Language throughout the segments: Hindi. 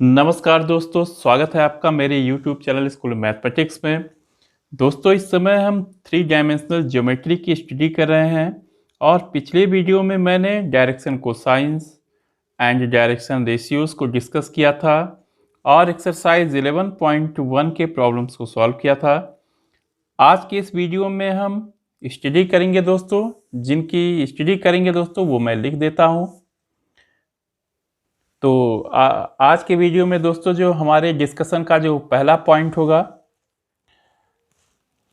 नमस्कार दोस्तों, स्वागत है आपका मेरे YouTube चैनल स्कूल मैथमेटिक्स में। दोस्तों, इस समय हम 3 डायमेंशनल ज्योमेट्री की स्टडी कर रहे हैं और पिछले वीडियो में मैंने direction cosines and direction ratios को डिस्कस किया था और एक्सरसाइज 11.1 के प्रॉब्लम्स को सॉल्व किया था। आज के इस वीडियो में हम स्टडी करेंगे दोस्तों, जिनकी स्टडी करेंगे दोस्तों वो मैं लिख देता हूँ। तो आज के वीडियो में दोस्तों जो हमारे डिस्कशन का जो पहला पॉइंट होगा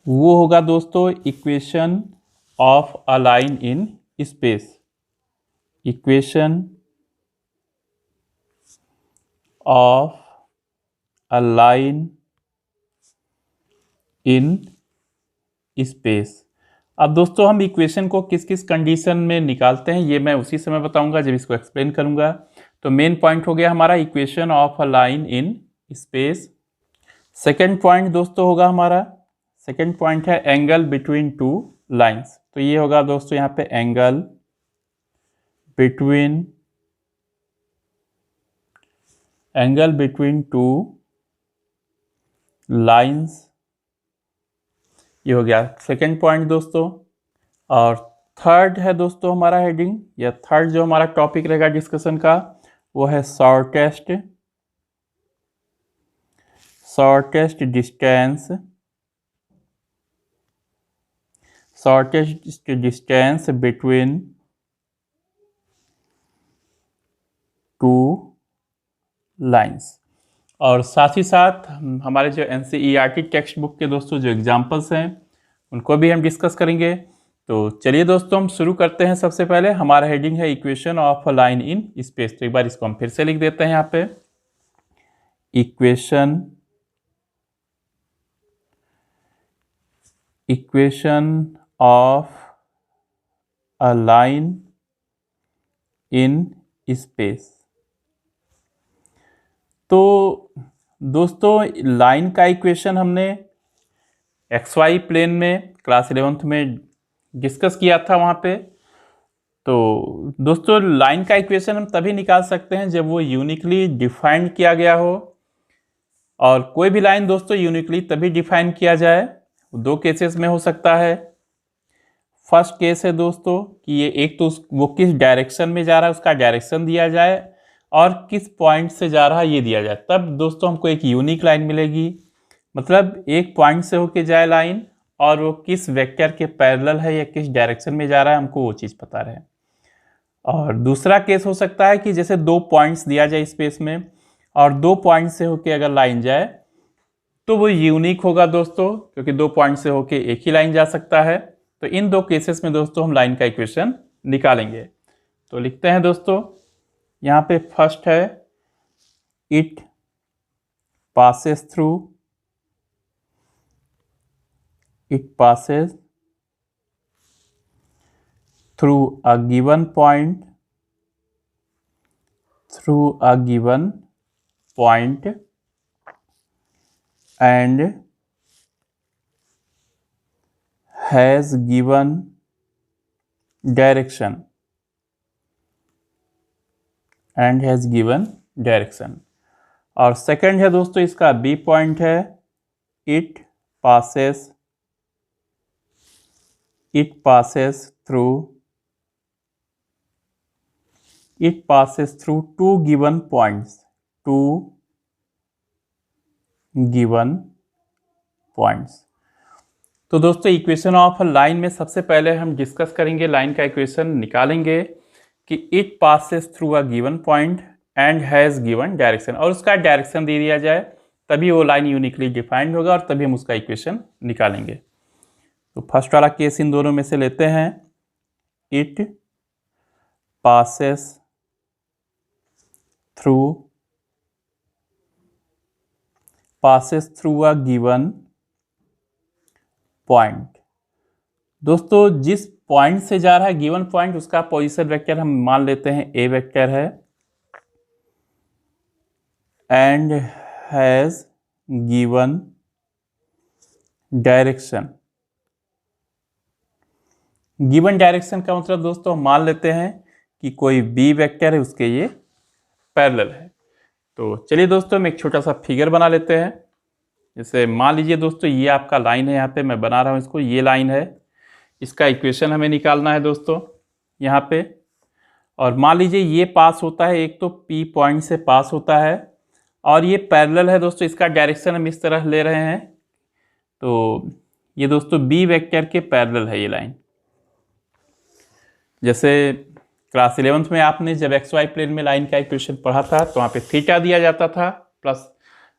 वो होगा दोस्तों equation of a line in space. Equation of a line in space. अब दोस्तों हम इक्वेशन को किस किस कंडीशन में निकालते हैं ये मैं उसी समय बताऊंगा जब इसको एक्सप्लेन करूंगा। तो मेन पॉइंट हो गया हमारा equation of a line in space. Second point दोस्तों होगा हमारा, सेकेंड पॉइंट है एंगल बिटवीन टू लाइंस। तो ये होगा दोस्तों यहाँ पे एंगल बिटवीन टू लाइंस, ये हो गया सेकेंड पॉइंट दोस्तों। और थर्ड है दोस्तों हमारा हेडिंग या थर्ड जो हमारा टॉपिक रहेगा डिस्कशन का वो है shortest distance between two lines. और साथ ही साथ हमारे जो NCERT टेक्स्ट बुक के दोस्तों जो एग्जाम्पल्स हैं उनको भी हम डिस्कस करेंगे। तो चलिए दोस्तों हम शुरू करते हैं। सबसे पहले हमारा हेडिंग है equation of a line in space. तो एक बार इसको हम फिर से लिख देते हैं यहाँ पे, equation of a line in space. तो दोस्तों लाइन का इक्वेशन हमने XY प्लेन में क्लास 11th में डिस्कस किया था वहाँ पे। तो दोस्तों लाइन का इक्वेशन हम तभी निकाल सकते हैं जब वो यूनिकली डिफाइन किया गया हो। और कोई भी लाइन दोस्तों यूनिकली तभी डिफाइन किया जाए, दो केसेस में हो सकता है। फर्स्ट केस है दोस्तों कि ये एक तो वो किस डायरेक्शन में जा रहा है उसका डायरेक्शन दिया जाए और किस पॉइंट से जा रहा है ये दिया जाए, तब दोस्तों हमको एक यूनिक लाइन मिलेगी। मतलब एक पॉइंट से होके जाए लाइन और वो किस वेक्टर के पैरेलल है या किस डायरेक्शन में जा रहा है हमको वो चीज़ पता रहे। और दूसरा केस हो सकता है कि जैसे दो पॉइंट्स दिया जाए स्पेस में और दो पॉइंट से होके अगर लाइन जाए तो वो यूनिक होगा दोस्तों, क्योंकि दो पॉइंट से होके एक ही लाइन जा सकता है। तो इन दो केसेस में दोस्तों हम लाइन का इक्वेशन निकालेंगे। तो लिखते हैं दोस्तों, यहाँ पे फर्स्ट है it passes through a given point and has given direction और सेकंड है दोस्तों इसका बी पॉइंट है it passes through two given points तो दोस्तों इक्वेशन ऑफ लाइन में सबसे पहले हम डिस्कस करेंगे, लाइन का इक्वेशन निकालेंगे कि it passes through a given point and has given direction, और उसका डायरेक्शन दे दिया जाए तभी वो लाइन यूनिकली डिफाइंड होगा और तभी हम उसका इक्वेशन निकालेंगे। तो फर्स्ट वाला केस इन दोनों में से लेते हैं, it passes through a given point. दोस्तों जिस पॉइंट से जा रहा है गिवन पॉइंट उसका पोजीशन वेक्टर हम मान लेते हैं ए वेक्टर है and has given direction. Given direction का मतलब दोस्तों हम मान लेते हैं कि कोई बी वेक्टर है उसके ये पैरेलल है। तो चलिए दोस्तों हम एक छोटा सा फिगर बना लेते हैं। जैसे मान लीजिए दोस्तों ये आपका लाइन है, यहाँ पे मैं बना रहा हूँ इसको, ये लाइन है, इसका इक्वेशन हमें निकालना है दोस्तों यहाँ पे। और मान लीजिए ये पास होता है, एक तो P पॉइंट से पास होता है और ये पैरेलल है दोस्तों, इसका डायरेक्शन हम इस तरह ले रहे हैं। तो ये दोस्तों B वेक्टर के पैरेलल है ये लाइन। जैसे क्लास 11th में आपने जब XY प्लेन में लाइन का इक्वेशन पढ़ा था तो वहाँ पे थीटा दिया जाता था प्लस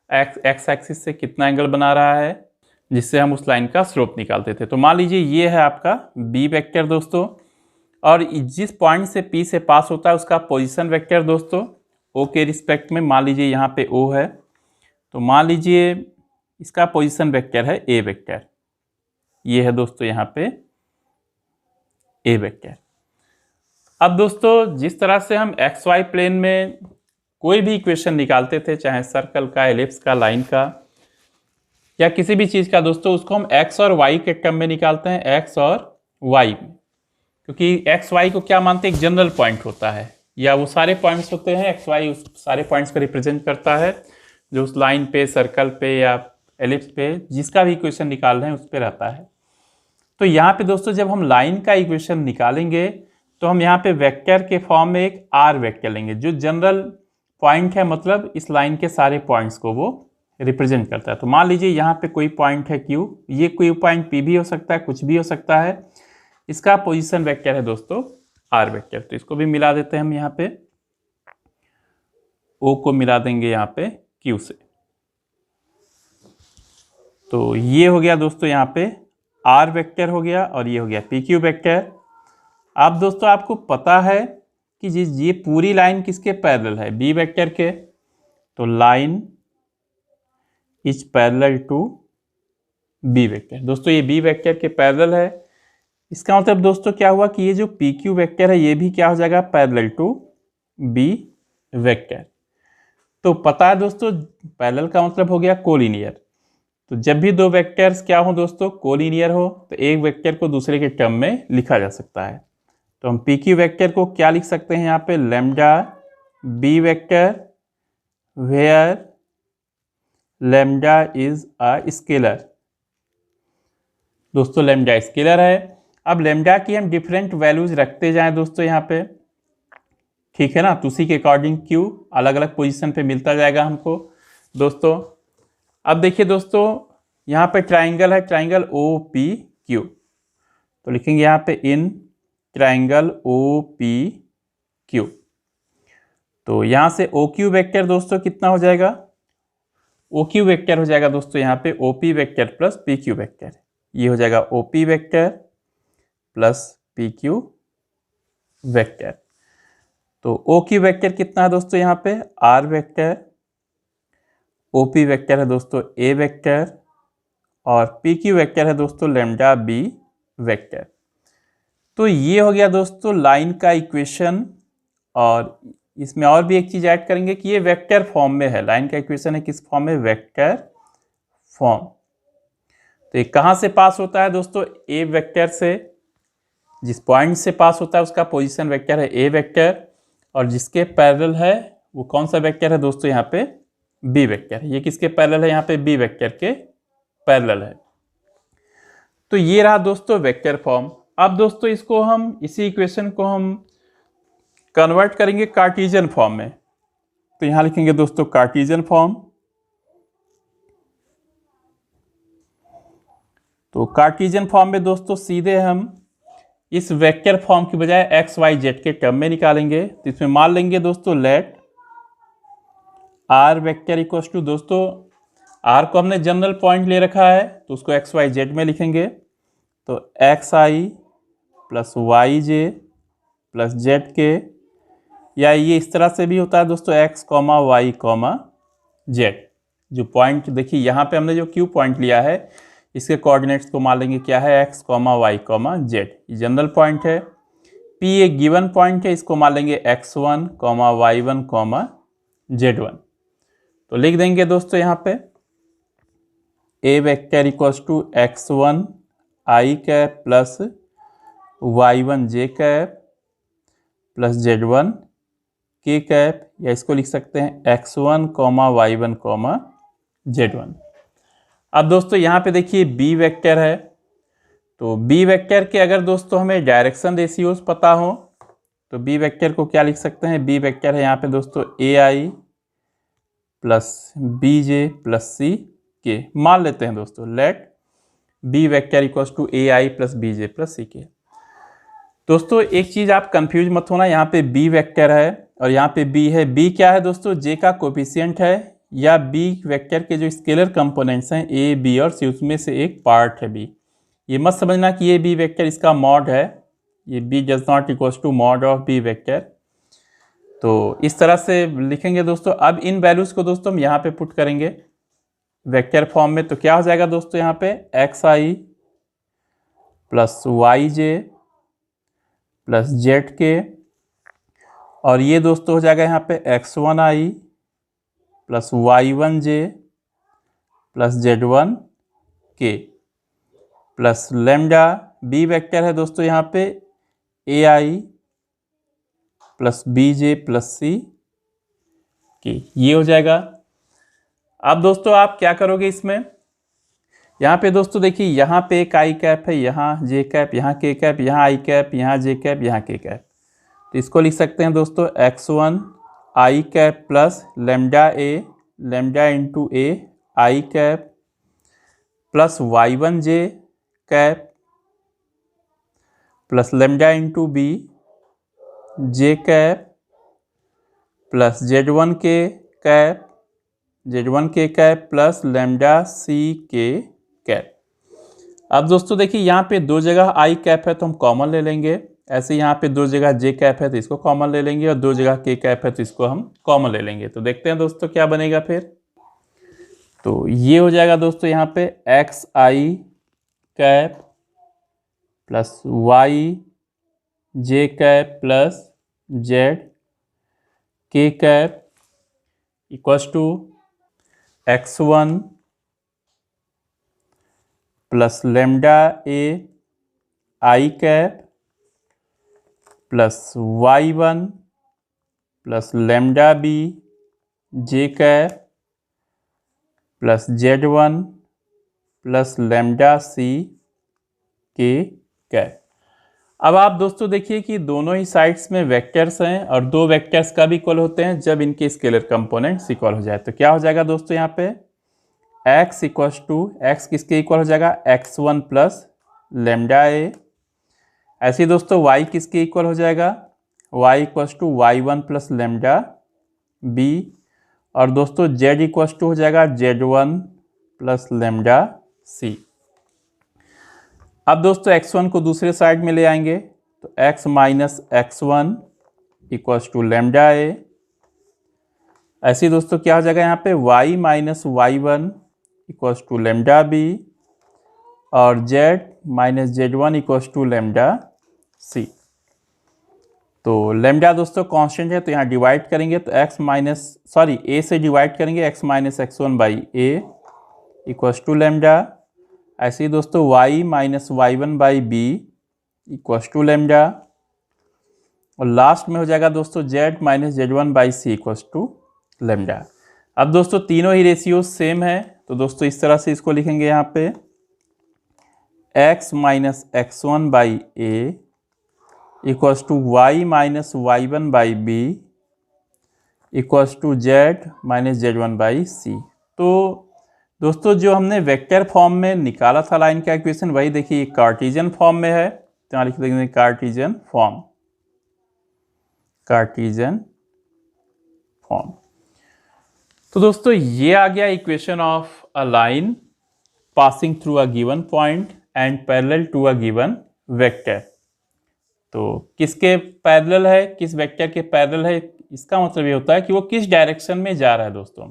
एक्स एक्सिस से कितना एंगल बना रहा है, जिससे हम उस लाइन का स्लोप निकालते थे। तो मान लीजिए ये है आपका B वेक्टर दोस्तों, और जिस पॉइंट से P से पास होता है उसका पोजीशन वेक्टर दोस्तों O के रिस्पेक्ट में, मान लीजिए यहाँ पे O है, तो मान लीजिए इसका पोजीशन वेक्टर है A वेक्टर। ये है दोस्तों यहाँ पे A वेक्टर। अब दोस्तों जिस तरह से हम XY प्लेन में कोई भी इक्वेशन निकालते थे, चाहे सर्कल का, एलिप्स का, लाइन का या किसी भी चीज़ का दोस्तों, उसको हम X और Y के टर्म में निकालते हैं, X और Y में। क्योंकि एक्स वाई को क्या मानते हैं, एक जनरल पॉइंट होता है, या वो सारे पॉइंट्स होते हैं, एक्स वाई उस सारे पॉइंट्स को रिप्रेजेंट करता है जो उस लाइन पे, सर्कल पे या एलिप्स पे जिसका भी इक्वेशन निकाल रहे हैं उस पे रहता है। तो यहाँ पे दोस्तों जब हम लाइन का इक्वेशन निकालेंगे तो हम यहाँ पे वेक्टर के फॉर्म में एक आर वेक्टर लेंगे जो जनरल पॉइंट है, मतलब इस लाइन के सारे पॉइंट्स को वो रिप्रेजेंट करता है। तो मान लीजिए यहाँ पे कोई पॉइंट है Q, ये कोई पॉइंट P भी हो सकता है, कुछ भी हो सकता है, इसका पोजीशन वेक्टर है दोस्तों आर वेक्टर। तो इसको भी मिला देते हैं हम, यहाँ पे O को मिला देंगे यहाँ पे Q से। तो ये हो गया दोस्तों यहाँ पे आर वेक्टर हो गया और ये हो गया PQ वेक्टर। अब दोस्तों आपको पता है कि ये पूरी लाइन किसके पैरेलल है, B वेक्टर के। तो line is parallel to B vector. दोस्तों ये B वेक्टर के पैरेलल है, इसका मतलब दोस्तों क्या हुआ कि ये जो PQ वेक्टर है ये भी क्या हो जाएगा, पैरेलल टू B वेक्टर। तो पता है दोस्तों पैरेलल का मतलब हो गया कोलिनियर। तो जब भी दो वेक्टर्स क्या हो दोस्तों, कोलिनियर हो, तो एक वेक्टर को दूसरे के टर्म में लिखा जा सकता है। तो हम PQ वेक्टर को क्या लिख सकते हैं यहाँ पे, lambda B vector where lambda is a scalar. दोस्तों लैम्डा स्केलर है। अब लैम्डा की हम डिफरेंट वैल्यूज रखते जाएं दोस्तों यहाँ पे, ठीक है ना, तो उसी के अकॉर्डिंग Q अलग अलग पोजीशन पे मिलता जाएगा हमको दोस्तों। अब देखिए दोस्तों यहाँ पे ट्राइंगल है, ट्राइंगल OPQ, तो लिखेंगे यहाँ पे इन ट्राइंगल OPQ। तो यहाँ से OQ वेक्टर दोस्तों कितना हो जाएगा, OQ वेक्टर हो जाएगा दोस्तों यहाँ पे OP vector plus PQ vector. ये हो जाएगा OP vector plus PQ vector. तो OQ वेक्टर कितना है दोस्तों यहाँ पे, R वेक्टर, OP वेक्टर है दोस्तों A वेक्टर और PQ वेक्टर है दोस्तों लैम्डा B वेक्टर। तो ये हो गया दोस्तों लाइन का इक्वेशन। और इसमें और भी एक चीज ऐड करेंगे कि ये वेक्टर फॉर्म में है, लाइन का इक्वेशन है किस फॉर्म में, वेक्टर फॉर्म। तो ये कहाँ से पास होता है दोस्तों, A वेक्टर से। जिस पॉइंट से पास होता है उसका पोजीशन वेक्टर है A वेक्टर, और जिसके पैरेलल है वो कौन सा वेक्टर है दोस्तों, यहाँ पे B वेक्टर। ये किसके पैरेलल है, यहाँ पे B वेक्टर के पैरेलल है। तो ये रहा दोस्तों वेक्टर फॉर्म। अब दोस्तों इसको हम, इसी इक्वेशन को हम कन्वर्ट करेंगे कार्टेशियन फॉर्म में। तो यहां लिखेंगे दोस्तों कार्टेशियन फॉर्म। तो कार्टेशियन फॉर्म में दोस्तों सीधे हम इस वेक्टर फॉर्म की बजाय एक्स वाई जेड के टर्म में निकालेंगे। तो इसमें मान लेंगे दोस्तों let R vector equal to, दोस्तों आर को हमने जनरल पॉइंट ले रखा है तो उसको एक्स वाई जेड में लिखेंगे। तो एक्स आई प्लस वाई जे प्लस जेड के, या ये इस तरह से भी होता है दोस्तों X comma Y comma Z. जो पॉइंट देखिए यहाँ पे हमने जो क्यू पॉइंट लिया है इसके कोऑर्डिनेट्स को मान लेंगे क्या है, X comma Y comma Z. ये जनरल पॉइंट है। पी एक गिवन पॉइंट है, इसको मान लेंगे x1 comma y1 comma z1। तो लिख देंगे दोस्तों यहाँ पे a vector equals to x1 i cap plus y1 j cap plus z1 k cap, या इसको लिख सकते हैं x1, y1, z1। अब दोस्तों यहाँ पे देखिए b वेक्टर है, तो b वेक्टर के अगर दोस्तों हमें डायरेक्शन रेशियोज पता हो तो b वेक्टर को क्या लिख सकते हैं, b वेक्टर है यहाँ पे दोस्तों ai plus bj plus c के। मान लेते हैं दोस्तों let b vector equals to ai plus bj plus c के। दोस्तों एक चीज आप कंफ्यूज मत होना, यहाँ पे b वेक्टर है और यहाँ पे b है। b क्या है दोस्तों, j का कोफिशिएंट है, या b वेक्टर के जो स्केलर कंपोनेंट्स हैं a b और c उसमें से एक पार्ट है b। ये मत समझना कि ये b वेक्टर इसका मॉड है, ये b does not equals to mod of b vector. तो इस तरह से लिखेंगे दोस्तों। अब इन वैल्यूज को दोस्तों हम यहाँ पे पुट करेंगे वेक्टर फॉर्म में, तो क्या हो जाएगा दोस्तों यहाँ पे xi plus yj plus zk, और ये दोस्तों हो जाएगा यहाँ पे x1i plus y1j plus z1k plus lambda b vector है दोस्तों यहाँ पे ai plus bj plus c के, ये हो जाएगा। अब दोस्तों आप क्या करोगे इसमें, यहाँ पे दोस्तों देखिए यहाँ पे एक आई कैप है, यहाँ जे कैप, यहाँ के कैप, यहाँ आई कैप, यहाँ जे कैप, यहाँ के कैप। तो इसको लिख सकते हैं दोस्तों x1 i cap plus lambda a, lambda into a i cap plus y1j cap plus lambda into b j cap plus z1k cap, z1k cap plus lambda c k cap. अब दोस्तों देखिए यहाँ पे दो जगह आई कैप है तो हम कॉमन ले लेंगे, ऐसे यहाँ पे दो जगह जे कैप है तो इसको कॉमन ले लेंगे, और दो जगह के कैप है तो इसको हम कॉमन ले लेंगे। तो देखते हैं दोस्तों क्या बनेगा फिर। तो ये हो जाएगा दोस्तों यहाँ पे x i cap plus y j cap plus z k cap equals to x1 plus lambda a i cap plus y1 plus lambda b j cap plus z1 plus lambda c k cap. अब आप दोस्तों देखिए कि दोनों ही साइड्स में वेक्टर्स हैं और दो वेक्टर्स कब इक्वल होते हैं, जब इनके स्केलर कंपोनेंट्स इक्वल हो जाए। तो क्या हो जाएगा दोस्तों यहाँ पे x इक्वल्स टू, x किसके इक्वल हो जाएगा, x1 प्लस लेमडा ए। ऐसे ही दोस्तों y किसके इक्वल हो जाएगा, y equals to y1 plus lambda b, और दोस्तों z इक्वल्स टू हो जाएगा z1 प्लस लेमडा c। अब दोस्तों x1 को दूसरे साइड में ले आएंगे तो x minus x1 equals to lambda a. ऐसे ही दोस्तों क्या हो जाएगा यहाँ पे y minus y1 equals to lambda b, और z minus z1 equals to lambda c. तो लेमडा दोस्तों कांस्टेंट है तो यहाँ डिवाइड करेंगे तो a से डिवाइड करेंगे x minus x1 by A equals to lambda. ऐसे ही दोस्तों y minus y1 by B equals to lambda, और लास्ट में हो जाएगा दोस्तों z minus z1 by C equals to lambda. अब दोस्तों तीनों ही रेशियो सेम है तो दोस्तों इस तरह से इसको लिखेंगे यहाँ पे x minus x1 by A equals to y minus y1 by B equals to z minus z1 by c. तो दोस्तों जो हमने वेक्टर फॉर्म में निकाला था लाइन का इक्वेशन, वही देखिए कार्टेशियन फॉर्म में है तो यहाँ लिख देंगे कार्टेशियन फॉर्म, कार्टेशियन फॉर्म। तो दोस्तों ये आ गया equation of a line passing through a given point and parallel to a given vector. तो किसके पैरेलल है, किस वेक्टर के पैरेलल है, इसका मतलब ये होता है कि वो किस डायरेक्शन में जा रहा है दोस्तों।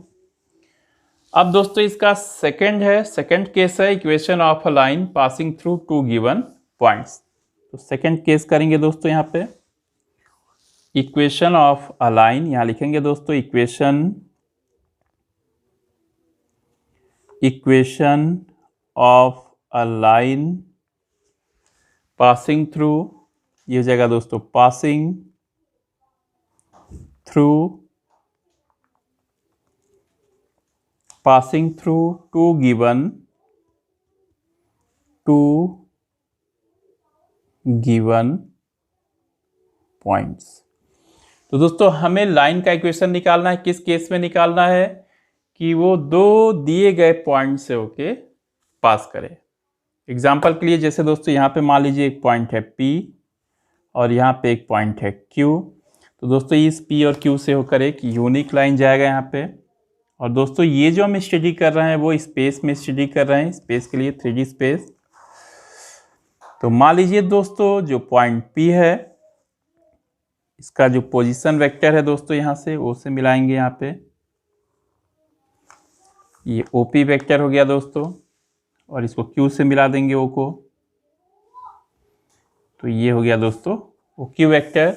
अब दोस्तों इसका सेकंड केस है equation of a line passing through two given points. तो सेकंड केस करेंगे दोस्तों यहाँ पे इक्वेशन ऑफ अ लाइन, यहाँ लिखेंगे दोस्तों equation of a line passing through, ये हो जाएगा दोस्तों passing through passing through two given points. तो दोस्तों हमें लाइन का इक्वेशन निकालना है, किस केस में निकालना है कि वो दो दिए गए पॉइंट से होके पास करे। एग्जाम्पल के लिए जैसे दोस्तों यहाँ पे मान लीजिए एक पॉइंट है P और यहाँ पे एक पॉइंट है Q। तो दोस्तों इस P और Q से होकर एक यूनिक लाइन जाएगा यहाँ पे। और दोस्तों ये जो हम स्टडी कर रहे हैं वो स्पेस में स्टडी कर रहे हैं, स्पेस के लिए 3D स्पेस। तो मान लीजिए दोस्तों जो पॉइंट P है इसका जो पोजीशन वेक्टर है दोस्तों यहाँ से O से मिलाएंगे, यहाँ पे ये OP वेक्टर हो गया दोस्तों, और इसको Q से मिला देंगे O को, तो ये हो गया दोस्तों OQ वेक्टर।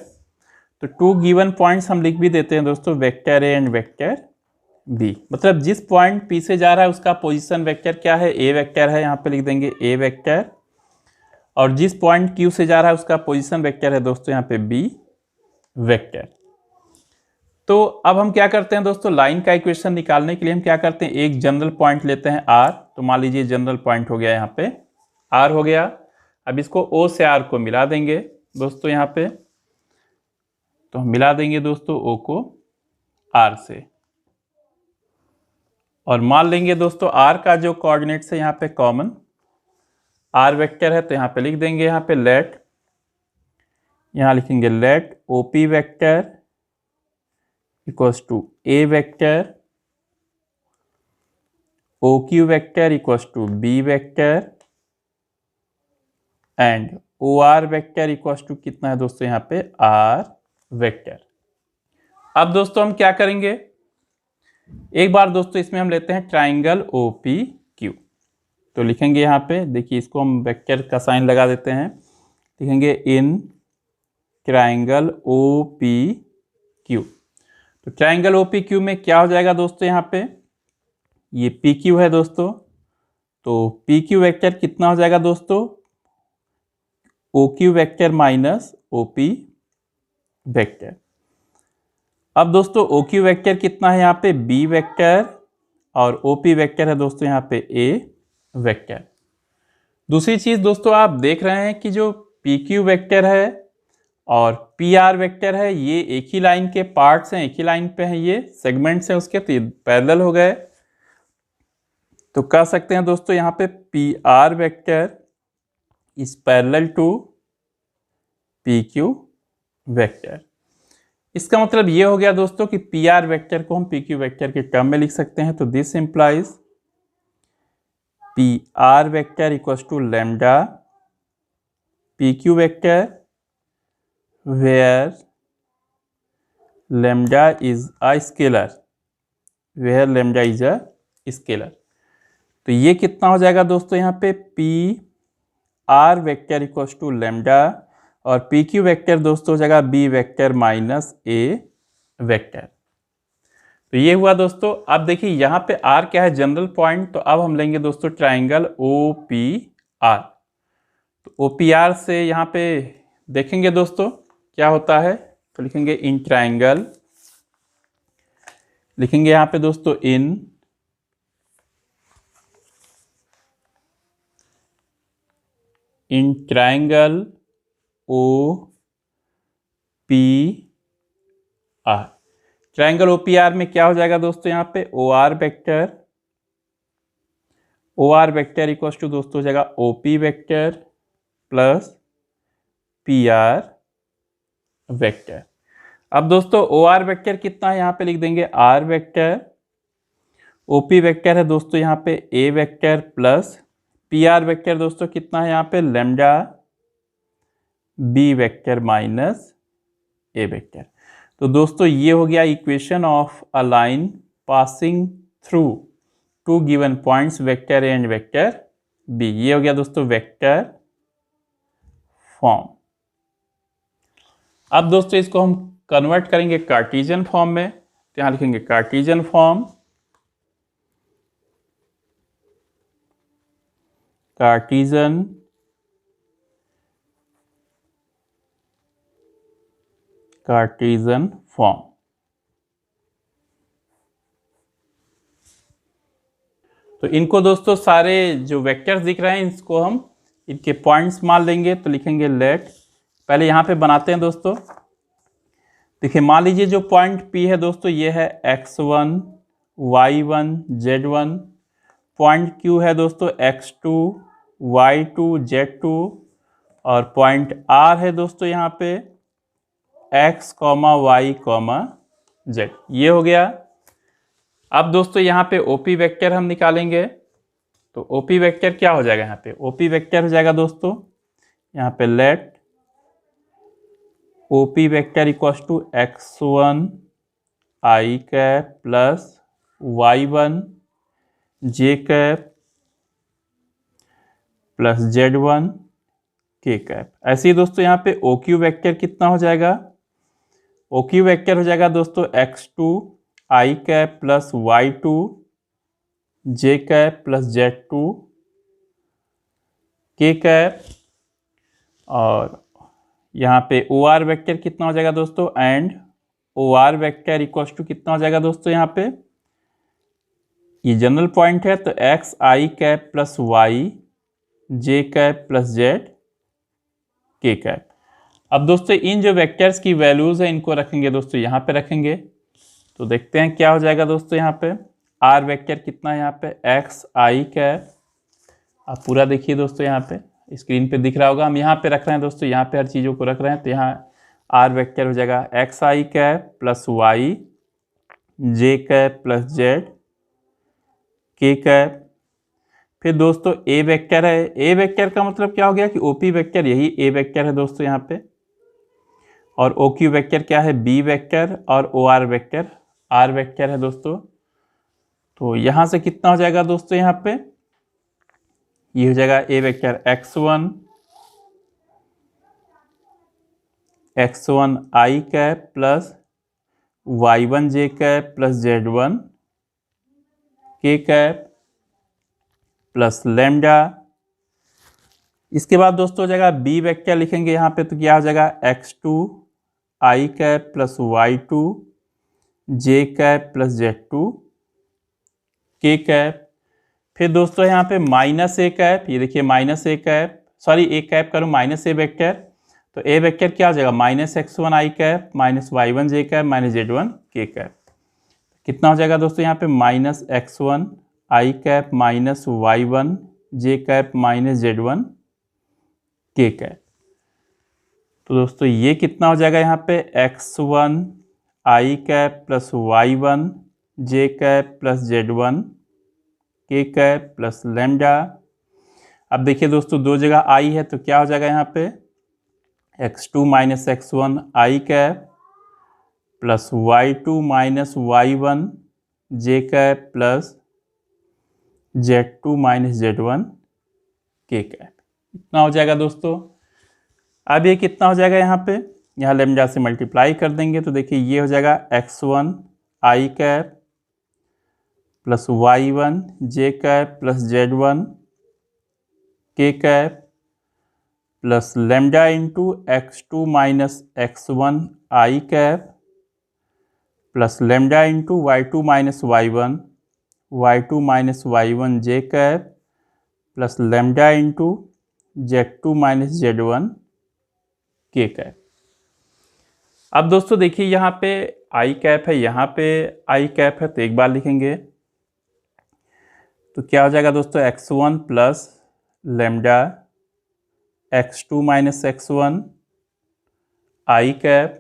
तो टू गिवन पॉइंट्स हम लिख भी देते हैं दोस्तों, vector A and vector B। मतलब जिस पॉइंट P से जा रहा है उसका पोजीशन वेक्टर क्या है, A वेक्टर है, यहाँ पे लिख देंगे A वेक्टर। और जिस पॉइंट Q से जा रहा है उसका पोजीशन वेक्टर है दोस्तों यहाँ पे B वेक्टर। तो अब हम क्या करते हैं दोस्तों, लाइन का इक्वेशन निकालने के लिए हम क्या करते हैं, एक जनरल पॉइंट लेते हैं R। तो मान लीजिए जनरल पॉइंट हो गया यहाँ पे R हो गया। अब इसको O से R को मिला देंगे दोस्तों यहाँ पे। तो हम मिला देंगे दोस्तों O को R से, और मान लेंगे दोस्तों R का जो कोऑर्डिनेट्स है यहाँ पे कॉमन R वेक्टर है। तो यहाँ पे लिख देंगे, यहाँ पे लेट, यहाँ लिखेंगे let OP vector equals to A vector, OQ vector equals to B vector, and OR vector equals to कितना है दोस्तों यहाँ पे R वेक्टर। अब दोस्तों हम क्या करेंगे, एक बार दोस्तों इसमें हम लेते हैं ट्राइंगल OPQ। तो लिखेंगे यहाँ पे, देखिए इसको हम वेक्टर का साइन लगा देते हैं, लिखेंगे इन ट्राइंगल OPQ। तो ट्राइंगल OPQ में क्या हो जाएगा दोस्तों, यहाँ पे ये PQ है दोस्तों, तो PQ वेक्टर कितना हो जाएगा दोस्तों, OQ vector minus OP vector. अब दोस्तों OQ वेक्टर कितना है यहाँ पे B वेक्टर, और OP वेक्टर है दोस्तों यहाँ पे A वेक्टर। दूसरी चीज दोस्तों आप देख रहे हैं कि जो PQ वेक्टर है और PR वेक्टर है ये एक ही लाइन के पार्ट्स हैं, एक ही लाइन पे हैं, ये सेगमेंट्स हैं उसके, तो पैरेलल हो गए। तो कह सकते हैं दोस्तों यहाँ पे PR vector is parallel to PQ vector. इसका मतलब ये हो गया दोस्तों कि PR वेक्टर को हम PQ वेक्टर के टर्म में लिख सकते हैं। तो this implies PR vector equals to lambda PQ vector where lambda is a scalar, where lambda is a scalar। तो ये कितना हो जाएगा दोस्तों यहाँ पे PR vector equals to lambda, और PQ वेक्टर दोस्तों हो जाएगा B vector minus A vector. तो ये हुआ दोस्तों। अब देखिए यहाँ पे R क्या है, जनरल पॉइंट। तो अब हम लेंगे दोस्तों ट्राइंगल OPR। तो OPR से यहाँ पे देखेंगे दोस्तों क्या होता है। तो लिखेंगे इन ट्राइंगल, लिखेंगे यहाँ पे दोस्तों in triangle OPR। Triangle OPR में क्या हो जाएगा दोस्तों, यहाँ पे OR वेक्टर इक्वल्स टू दोस्तों हो जाएगा OP vector plus PR vector. अब दोस्तों OR वेक्टर कितना है, यहाँ पे लिख देंगे R वेक्टर, OP वेक्टर है दोस्तों यहाँ पे A vector plus PR vector दोस्तों कितना है यहाँ पे lambda B vector minus A vector. तो दोस्तों ये हो गया equation of a line passing through two given points vector A and vector B। ये हो गया दोस्तों वेक्टर फॉर्म। अब दोस्तों इसको हम कन्वर्ट करेंगे कार्टेशियन फॉर्म में। तो यहाँ लिखेंगे कार्टेशियन फॉर्म, कार्टेशियन फॉर्म। तो इनको दोस्तों सारे जो वेक्टर्स दिख रहे हैं इसको हम इनके पॉइंट्स मान लेंगे। तो लिखेंगे लेट, पहले यहाँ पे बनाते हैं दोस्तों। देखिए मान लीजिए जो पॉइंट P है दोस्तों ये है x1, y1, z1। Point Q है दोस्तों x2, y2, z2। और पॉइंट R है दोस्तों यहाँ पे x, y, z। ये हो गया। अब दोस्तों यहाँ पे OP वेक्टर हम निकालेंगे। तो OP वेक्टर क्या हो जाएगा? यहाँ पे OP वेक्टर हो जाएगा दोस्तों, यहाँ पे let OP vector equals to x1 i cap plus y1 j cap plus z1 k cap. ऐसे ही दोस्तों यहाँ पे OQ वेक्टर कितना हो जाएगा? OQ वेक्टर हो जाएगा दोस्तों x2 i cap plus y2 j cap plus z2 k cap. और यहाँ पे OR वेक्टर कितना हो जाएगा दोस्तों? And OR vector equals to कितना हो जाएगा दोस्तों? यहाँ पे ये जनरल पॉइंट है तो x i cap plus y j cap plus z k cap. अब दोस्तों इन जो वेक्टर्स की वैल्यूज है इनको रखेंगे दोस्तों यहाँ पे रखेंगे। तो देखते हैं क्या हो जाएगा दोस्तों। यहाँ पे R वेक्टर कितना है? यहाँ पे x i कैप, आप पूरा देखिए दोस्तों, यहाँ पे स्क्रीन पे दिख रहा होगा। हम यहाँ पे रख रहे हैं दोस्तों, यहाँ पे हर चीज़ों को रख रहे हैं। तो यहाँ R वेक्टर हो जाएगा x i cap plus y j cap plus z k cap. फिर दोस्तों A वेक्टर है। A वेक्टर का मतलब क्या हो गया कि OP वेक्टर यही A वेक्टर है दोस्तों यहाँ पे। और OQ वेक्टर क्या है? B vector. और OR वेक्टर R वेक्टर है दोस्तों। तो यहाँ से कितना हो जाएगा दोस्तों? यहाँ पे ये हो जाएगा A vector x1 i cap plus y1 j cap plus z1 k cap plus lambda. इसके बाद दोस्तों हो जाएगा B वेक्टर लिखेंगे यहाँ पे। तो क्या हो जाएगा? x2 i cap plus y2 j cap plus z2 k cap. फिर दोस्तों यहाँ पे माइनस ए कैप, ये देखिए minus A cap, sorry A cap करूँ माइनस ए वेक्टर। तो ए वेक्टर क्या हो जाएगा? Minus x1 i cap minus y1 j cap minus z1 k cap. कितना हो जाएगा दोस्तों? यहाँ पे minus x1 i cap minus y1 j cap minus z1 k cap. तो दोस्तों ये कितना हो जाएगा? यहाँ पे x1 i cap plus y1 j cap plus z1 k cap plus lambda. अब देखिए दोस्तों दो जगह i है तो क्या हो जाएगा? यहाँ पे x2 minus x1 i cap plus y2 minus y1 j cap plus z2 minus z1 k cap. इतना हो जाएगा दोस्तों। अब ये कितना हो जाएगा? यहाँ पे यहाँ लेमडा से मल्टीप्लाई कर देंगे तो देखिए ये हो जाएगा x1 i cap plus y1 j cap plus z1 k cap plus lambda into x2 minus x1 i cap plus lambda into y2 minus y1 minus y1 j cap plus lambda into z2 minus z1 k cap. अब दोस्तों देखिए यहाँ पे i कैप है, यहाँ पे i कैप है, तो एक बार लिखेंगे तो क्या हो जाएगा दोस्तों? x1 plus lambda x2 minus x1 i cap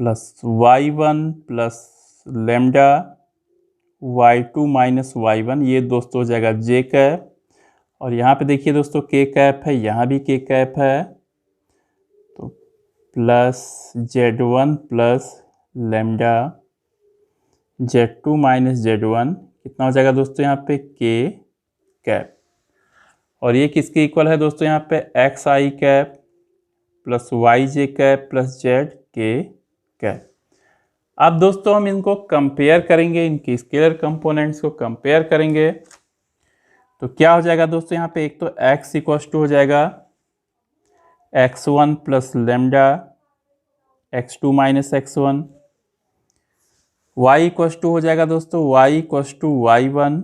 plus y1 plus lambda y2 minus y1, ये दोस्तों हो जाएगा j कैप। और यहाँ पे देखिए दोस्तों k कैप है, यहाँ भी k कैप है, तो plus z1 plus lambda z2 minus z1 कितना हो जाएगा दोस्तों? यहाँ पे k कैप। और ये किसके इक्वल है दोस्तों? यहाँ पे x i cap plus y j cap plus z k cap. अब दोस्तों हम इनको कंपेयर करेंगे, इनकी स्केलर कंपोनेंट्स को कंपेयर करेंगे तो क्या हो जाएगा दोस्तों? यहाँ पे एक तो x इक्वल्स टू हो जाएगा x1 plus lambda x2 minus x1, y equals to हो जाएगा दोस्तों y equals to y1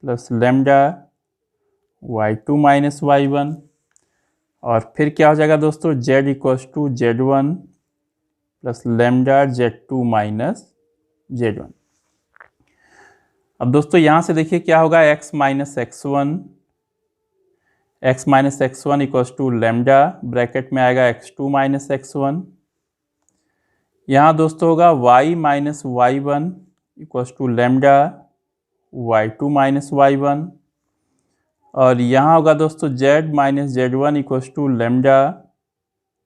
plus lambda y2 minus y1, और फिर क्या हो जाएगा दोस्तों z equals to z1 plus lambda z2 minus z1। अब दोस्तों यहाँ से देखिए क्या होगा x minus x1 equals to lambda, bracket में आएगा x2 माइनस x1। यहाँ दोस्तों होगा y minus y1 equals to lambda y2 minus y1, और यहाँ होगा दोस्तों z minus z1 equals to lambda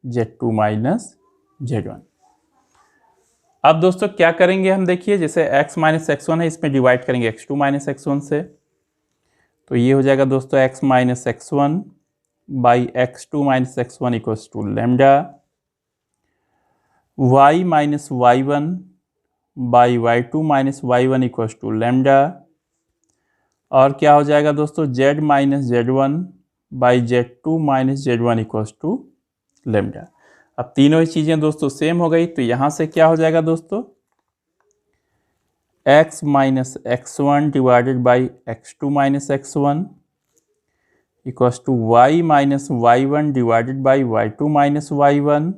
z2 minus z1। अब दोस्तों क्या करेंगे हम, देखिए जैसे x माइनस x1 है, इसमें डिवाइड करेंगे x2 माइनस x1 से, तो ये हो जाएगा दोस्तों x minus x1 by x2 minus x1 equals to lambda, y minus y1 by y2 minus y1 equals to lambda, और क्या हो जाएगा दोस्तों z minus z1 by z2 minus z1 equals to lambda. अब तीनों ही चीज़ें दोस्तों सेम हो गई, तो यहाँ से क्या हो जाएगा दोस्तों x minus x1 divided by x2 minus x1 equals to y minus y1 divided by y2 minus y1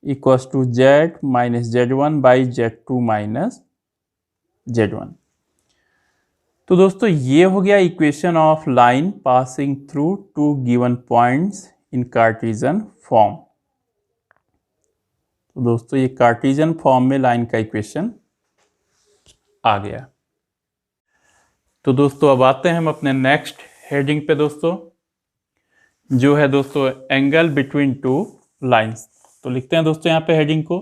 equals to z minus z1 by z2 minus z1। तो दोस्तों ये हो गया equation of line passing through two given points in Cartesian form. तो दोस्तों ये कार्टेशियन फॉर्म में लाइन का इक्वेशन आ गया। तो दोस्तों अब आते हैं हम अपने नेक्स्ट हेडिंग पे दोस्तों, जो है दोस्तों एंगल बिटवीन टू लाइंस। तो लिखते हैं दोस्तों यहाँ पे हेडिंग को,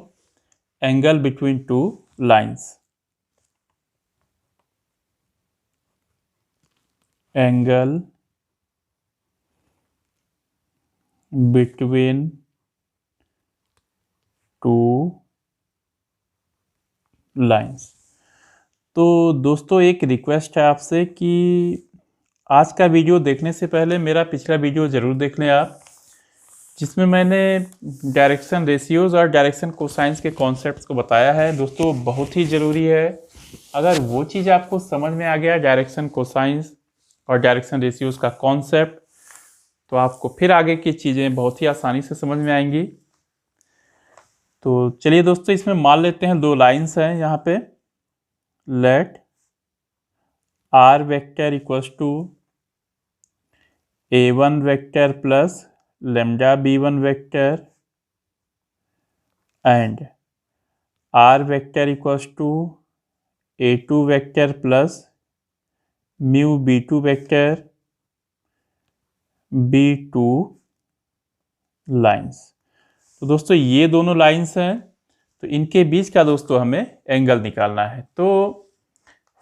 angle between two lines. Angle between two lines. तो दोस्तों एक रिक्वेस्ट है आपसे कि आज का वीडियो देखने से पहले मेरा पिछला वीडियो ज़रूर देख लें आप, जिसमें मैंने डायरेक्शन रेशियोज़ और डायरेक्शन कोसाइंस के कॉन्सेप्ट्स को बताया है। दोस्तों बहुत ही ज़रूरी है, अगर वो चीज़ आपको समझ में आ गया डायरेक्शन कोसाइंस और डायरेक्शन रेशियोज़ का कॉन्सेप्ट, तो आपको फिर आगे की चीज़ें बहुत ही आसानी से समझ में आएंगी। तो चलिए दोस्तों इसमें मान लेते हैं दो लाइंस हैं यहाँ पे, let r vector equals to a1 vector plus lambda b1 vector and r vector equals to a2 vector plus mu b2 vector b2 lines. तो दोस्तों ये दोनों लाइंस हैं, तो इनके बीच का दोस्तों हमें एंगल निकालना है। तो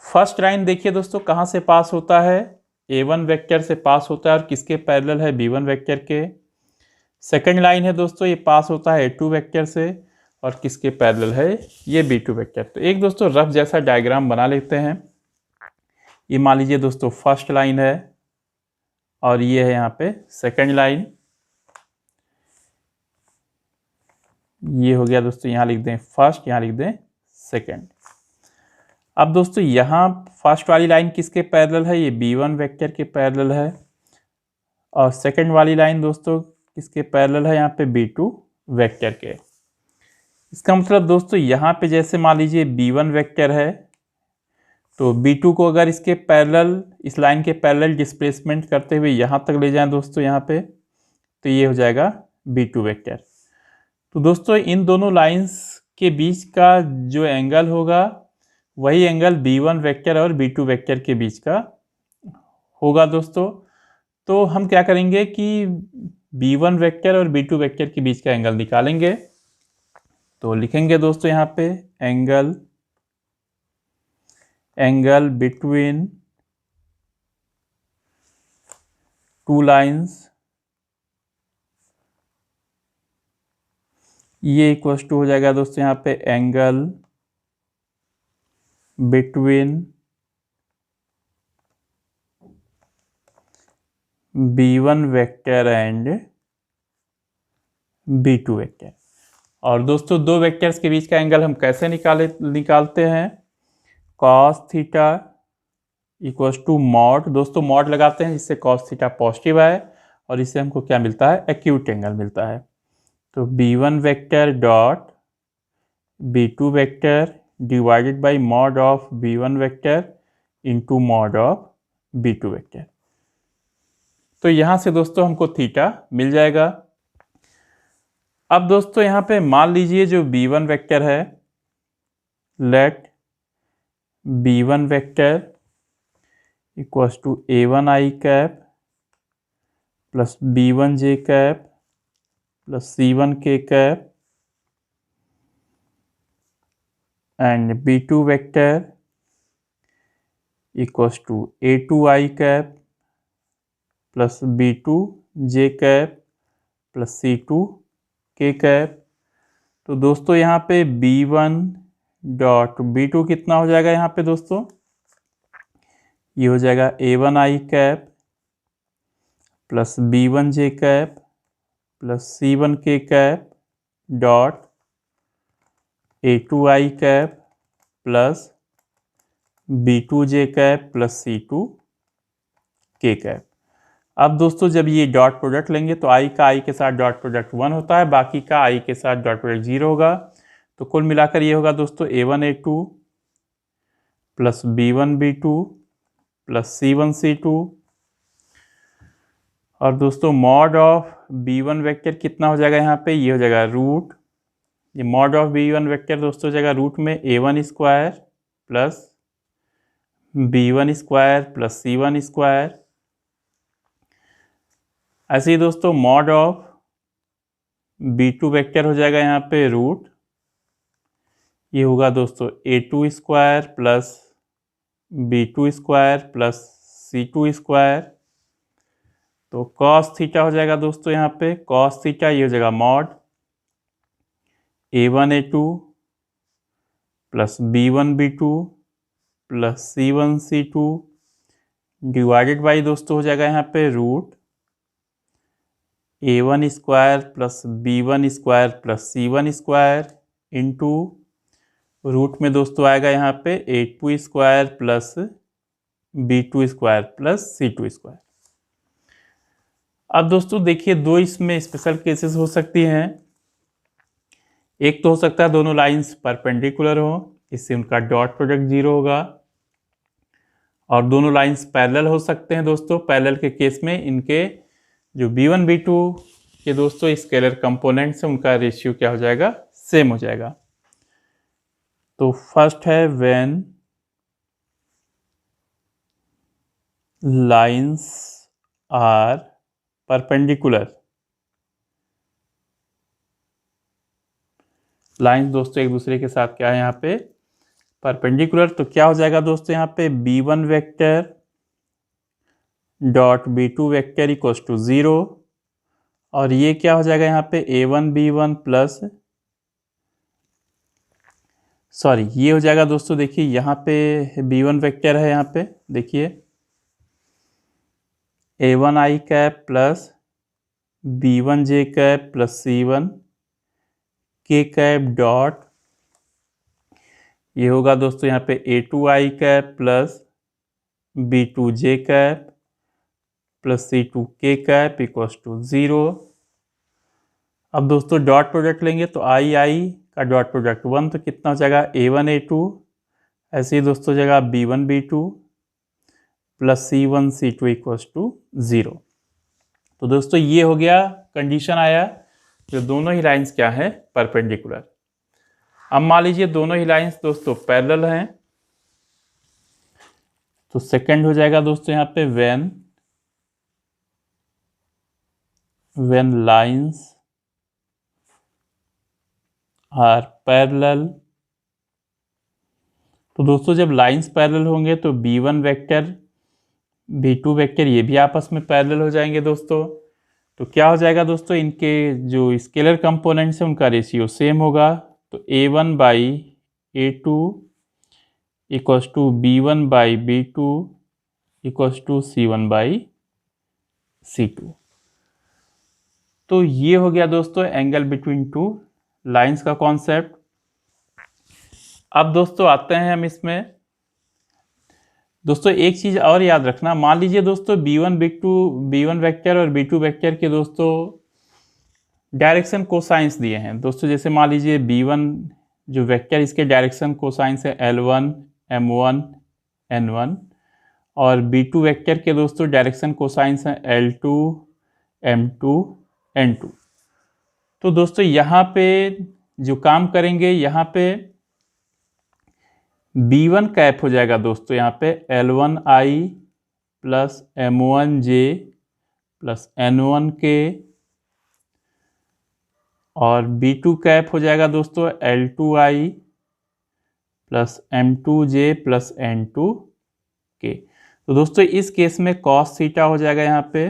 फर्स्ट लाइन देखिए दोस्तों कहाँ से पास होता है, a1 वेक्टर से पास होता है और किसके पैरेलल है, b1 वेक्टर के। सेकंड लाइन है दोस्तों ये पास होता है a2 वेक्टर से और किसके पैरेलल है, ये b2 वेक्टर। तो एक दोस्तों रफ जैसा डायग्राम बना लेते हैं। ये मान लीजिए दोस्तों फर्स्ट लाइन है और ये है यहाँ पे सेकंड लाइन। ये हो गया दोस्तों, यहाँ लिख दें फर्स्ट, यहाँ लिख दें सेकंड। अब दोस्तों यहाँ फर्स्ट वाली लाइन किसके पैरेलल है, ये b1 वेक्टर के पैरेलल है, और सेकंड वाली लाइन दोस्तों किसके पैरेलल है, यहाँ पे b2 वेक्टर के। इसका मतलब दोस्तों यहाँ पे जैसे मान लीजिए b1 वेक्टर है, तो b2 को अगर इसके पैरेलल, इस लाइन के पैरेलल डिस्प्लेसमेंट करते हुए यहाँ तक ले जाएं दोस्तों यहाँ पे, तो ये हो जाएगा b2 वेक्टर। तो दोस्तों इन दोनों लाइंस के बीच का जो एंगल होगा वही एंगल b1 वेक्टर और b2 वेक्टर के बीच का होगा दोस्तों। तो हम क्या करेंगे कि b1 वेक्टर और b2 वेक्टर के बीच का एंगल निकालेंगे। तो लिखेंगे दोस्तों यहाँ पे एंगल बिटवीन टू लाइंस, ये इक्वल्स टू हो जाएगा दोस्तों यहाँ पे angle between b1 vector and b2 vector. और दोस्तों दो वेक्टर्स के बीच का एंगल हम कैसे निकालते हैं, cos theta equals to mod, दोस्तों मॉड लगाते हैं जिससे कॉस थीटा पॉजिटिव आए और इससे हमको क्या मिलता है, एक्यूट एंगल मिलता है। तो b1 vector dot b2 vector divided by mod of b1 vector into mod of b2 vector. तो यहां से दोस्तों हमको थीटा मिल जाएगा। अब दोस्तों यहां पे मान लीजिए जो b1 वेक्टर है, let b1 vector equals to a1 i cap plus b1 j cap plus c1 k cap and b2 vector equals to a2 i cap plus b2 j cap plus c2 k cap। तो दोस्तों यहाँ पे b1 डॉट b2 कितना हो जाएगा, यहाँ पे दोस्तों ये हो जाएगा a1 i cap plus b1 j cap plus c1 k cap dot a2 i cap plus b2 j cap plus c2 k cap. अब दोस्तों जब ये डॉट प्रोडक्ट लेंगे तो i का i के साथ डॉट प्रोडक्ट 1 होता है, बाकी का i के साथ डॉट प्रोडक्ट 0 होगा। तो कुल मिलाकर ये होगा दोस्तों a1 a2 plus b1 b2 plus c1 c2। और दोस्तों मॉड ऑफ b1 वेक्टर कितना हो जाएगा, यहाँ पे ये हो जाएगा रूट, ये मॉड ऑफ b1 वेक्टर दोस्तों हो जाएगा रूट में a1 square plus b1 square plus c1 square. ऐसे ही दोस्तों मॉड ऑफ b2 वेक्टर हो जाएगा यहाँ पे रूट, ये होगा दोस्तों a2 square plus b2 square plus c2 square. तो cos थीटा हो जाएगा दोस्तों यहाँ पे cos थीटा, ये हो जाएगा mod a1 a2 plus b1 b2 plus c1 c2 divided by दोस्तों हो जाएगा यहाँ पे root a1 square plus b1 square plus c1 square into root में दोस्तों आएगा यहाँ पे a2 square plus b2 square plus c2 square. अब दोस्तों देखिए दो इसमें स्पेशल केसेस हो सकती हैं। एक तो हो सकता है दोनों लाइंस परपेंडिकुलर हो, इससे उनका डॉट प्रोडक्ट 0 होगा, और दोनों लाइंस पैरेलल हो सकते हैं दोस्तों। पैरेलल के केस में इनके जो b1 b2 के दोस्तों स्केलर कंपोनेंट से उनका रेशियो क्या हो जाएगा, सेम हो जाएगा। तो फर्स्ट है when lines are perpendicular, lines दोस्तों एक दूसरे के साथ क्या है यहाँ पे परपेंडिकुलर। तो क्या हो जाएगा दोस्तों यहाँ पे b1 vector dot b2 vector equals to 0, और ये क्या हो जाएगा यहाँ पे a1 b1 प्लस सॉरी ये हो जाएगा दोस्तों, देखिए यहाँ पे b1 वेक्टर है, यहाँ पे देखिए a1 i cap plus b1 j cap plus c1 k cap dot ये होगा दोस्तों यहाँ पे a2 i cap plus b2 j cap plus c2 k cap equals to 0। अब दोस्तों डॉट प्रोडक्ट लेंगे तो i का डॉट प्रोडक्ट 1, तो कितना हो जाएगा a1 a2, ऐसे ही दोस्तों जगह b1 b2 plus c1 c2 equals to 0। तो दोस्तों ये हो गया, कंडीशन आया जो दोनों ही लाइंस क्या है परपेंडिकुलर। अब मान लीजिए दोनों ही लाइंस दोस्तों पैरेलल हैं, तो सेकंड हो जाएगा दोस्तों यहाँ पे व्हेन लाइंस आर पैरेलल। तो दोस्तों जब लाइंस पैरेलल होंगे तो b1 वेक्टर b2 वेक्टर ये भी आपस में पैरेलल हो जाएंगे दोस्तों। तो क्या हो जाएगा दोस्तों, इनके जो स्केलर कंपोनेंट्स हैं उनका रेशियो सेम होगा। तो a1 by a2 equals to b1 by b2 equals to c1 by c2। तो ये हो गया दोस्तों एंगल बिटवीन टू लाइंस का कॉन्सेप्ट। अब दोस्तों आते हैं हम इसमें। दोस्तों एक चीज और याद रखना, मान लीजिए दोस्तों b1 वेक्टर और b2 वेक्टर के दोस्तों डायरेक्शन कोसाइंस दिए हैं। दोस्तों जैसे मान लीजिए b1 जो वेक्टर, इसके डायरेक्शन कोसाइंस है L1 M1 N1, और b2 वेक्टर के दोस्तों डायरेक्शन कोसाइंस है L2 M2 N2। तो दोस्तों यहाँ पे जो काम करेंगे, यहाँ पे b1 कैप हो जाएगा दोस्तों, यहाँ पे L1i plus M1j plus N1k, और b2 कैप हो जाएगा दोस्तों L2i plus M2j plus N2k। तो दोस्तों इस केस में cos थीटा हो जाएगा यहाँ पे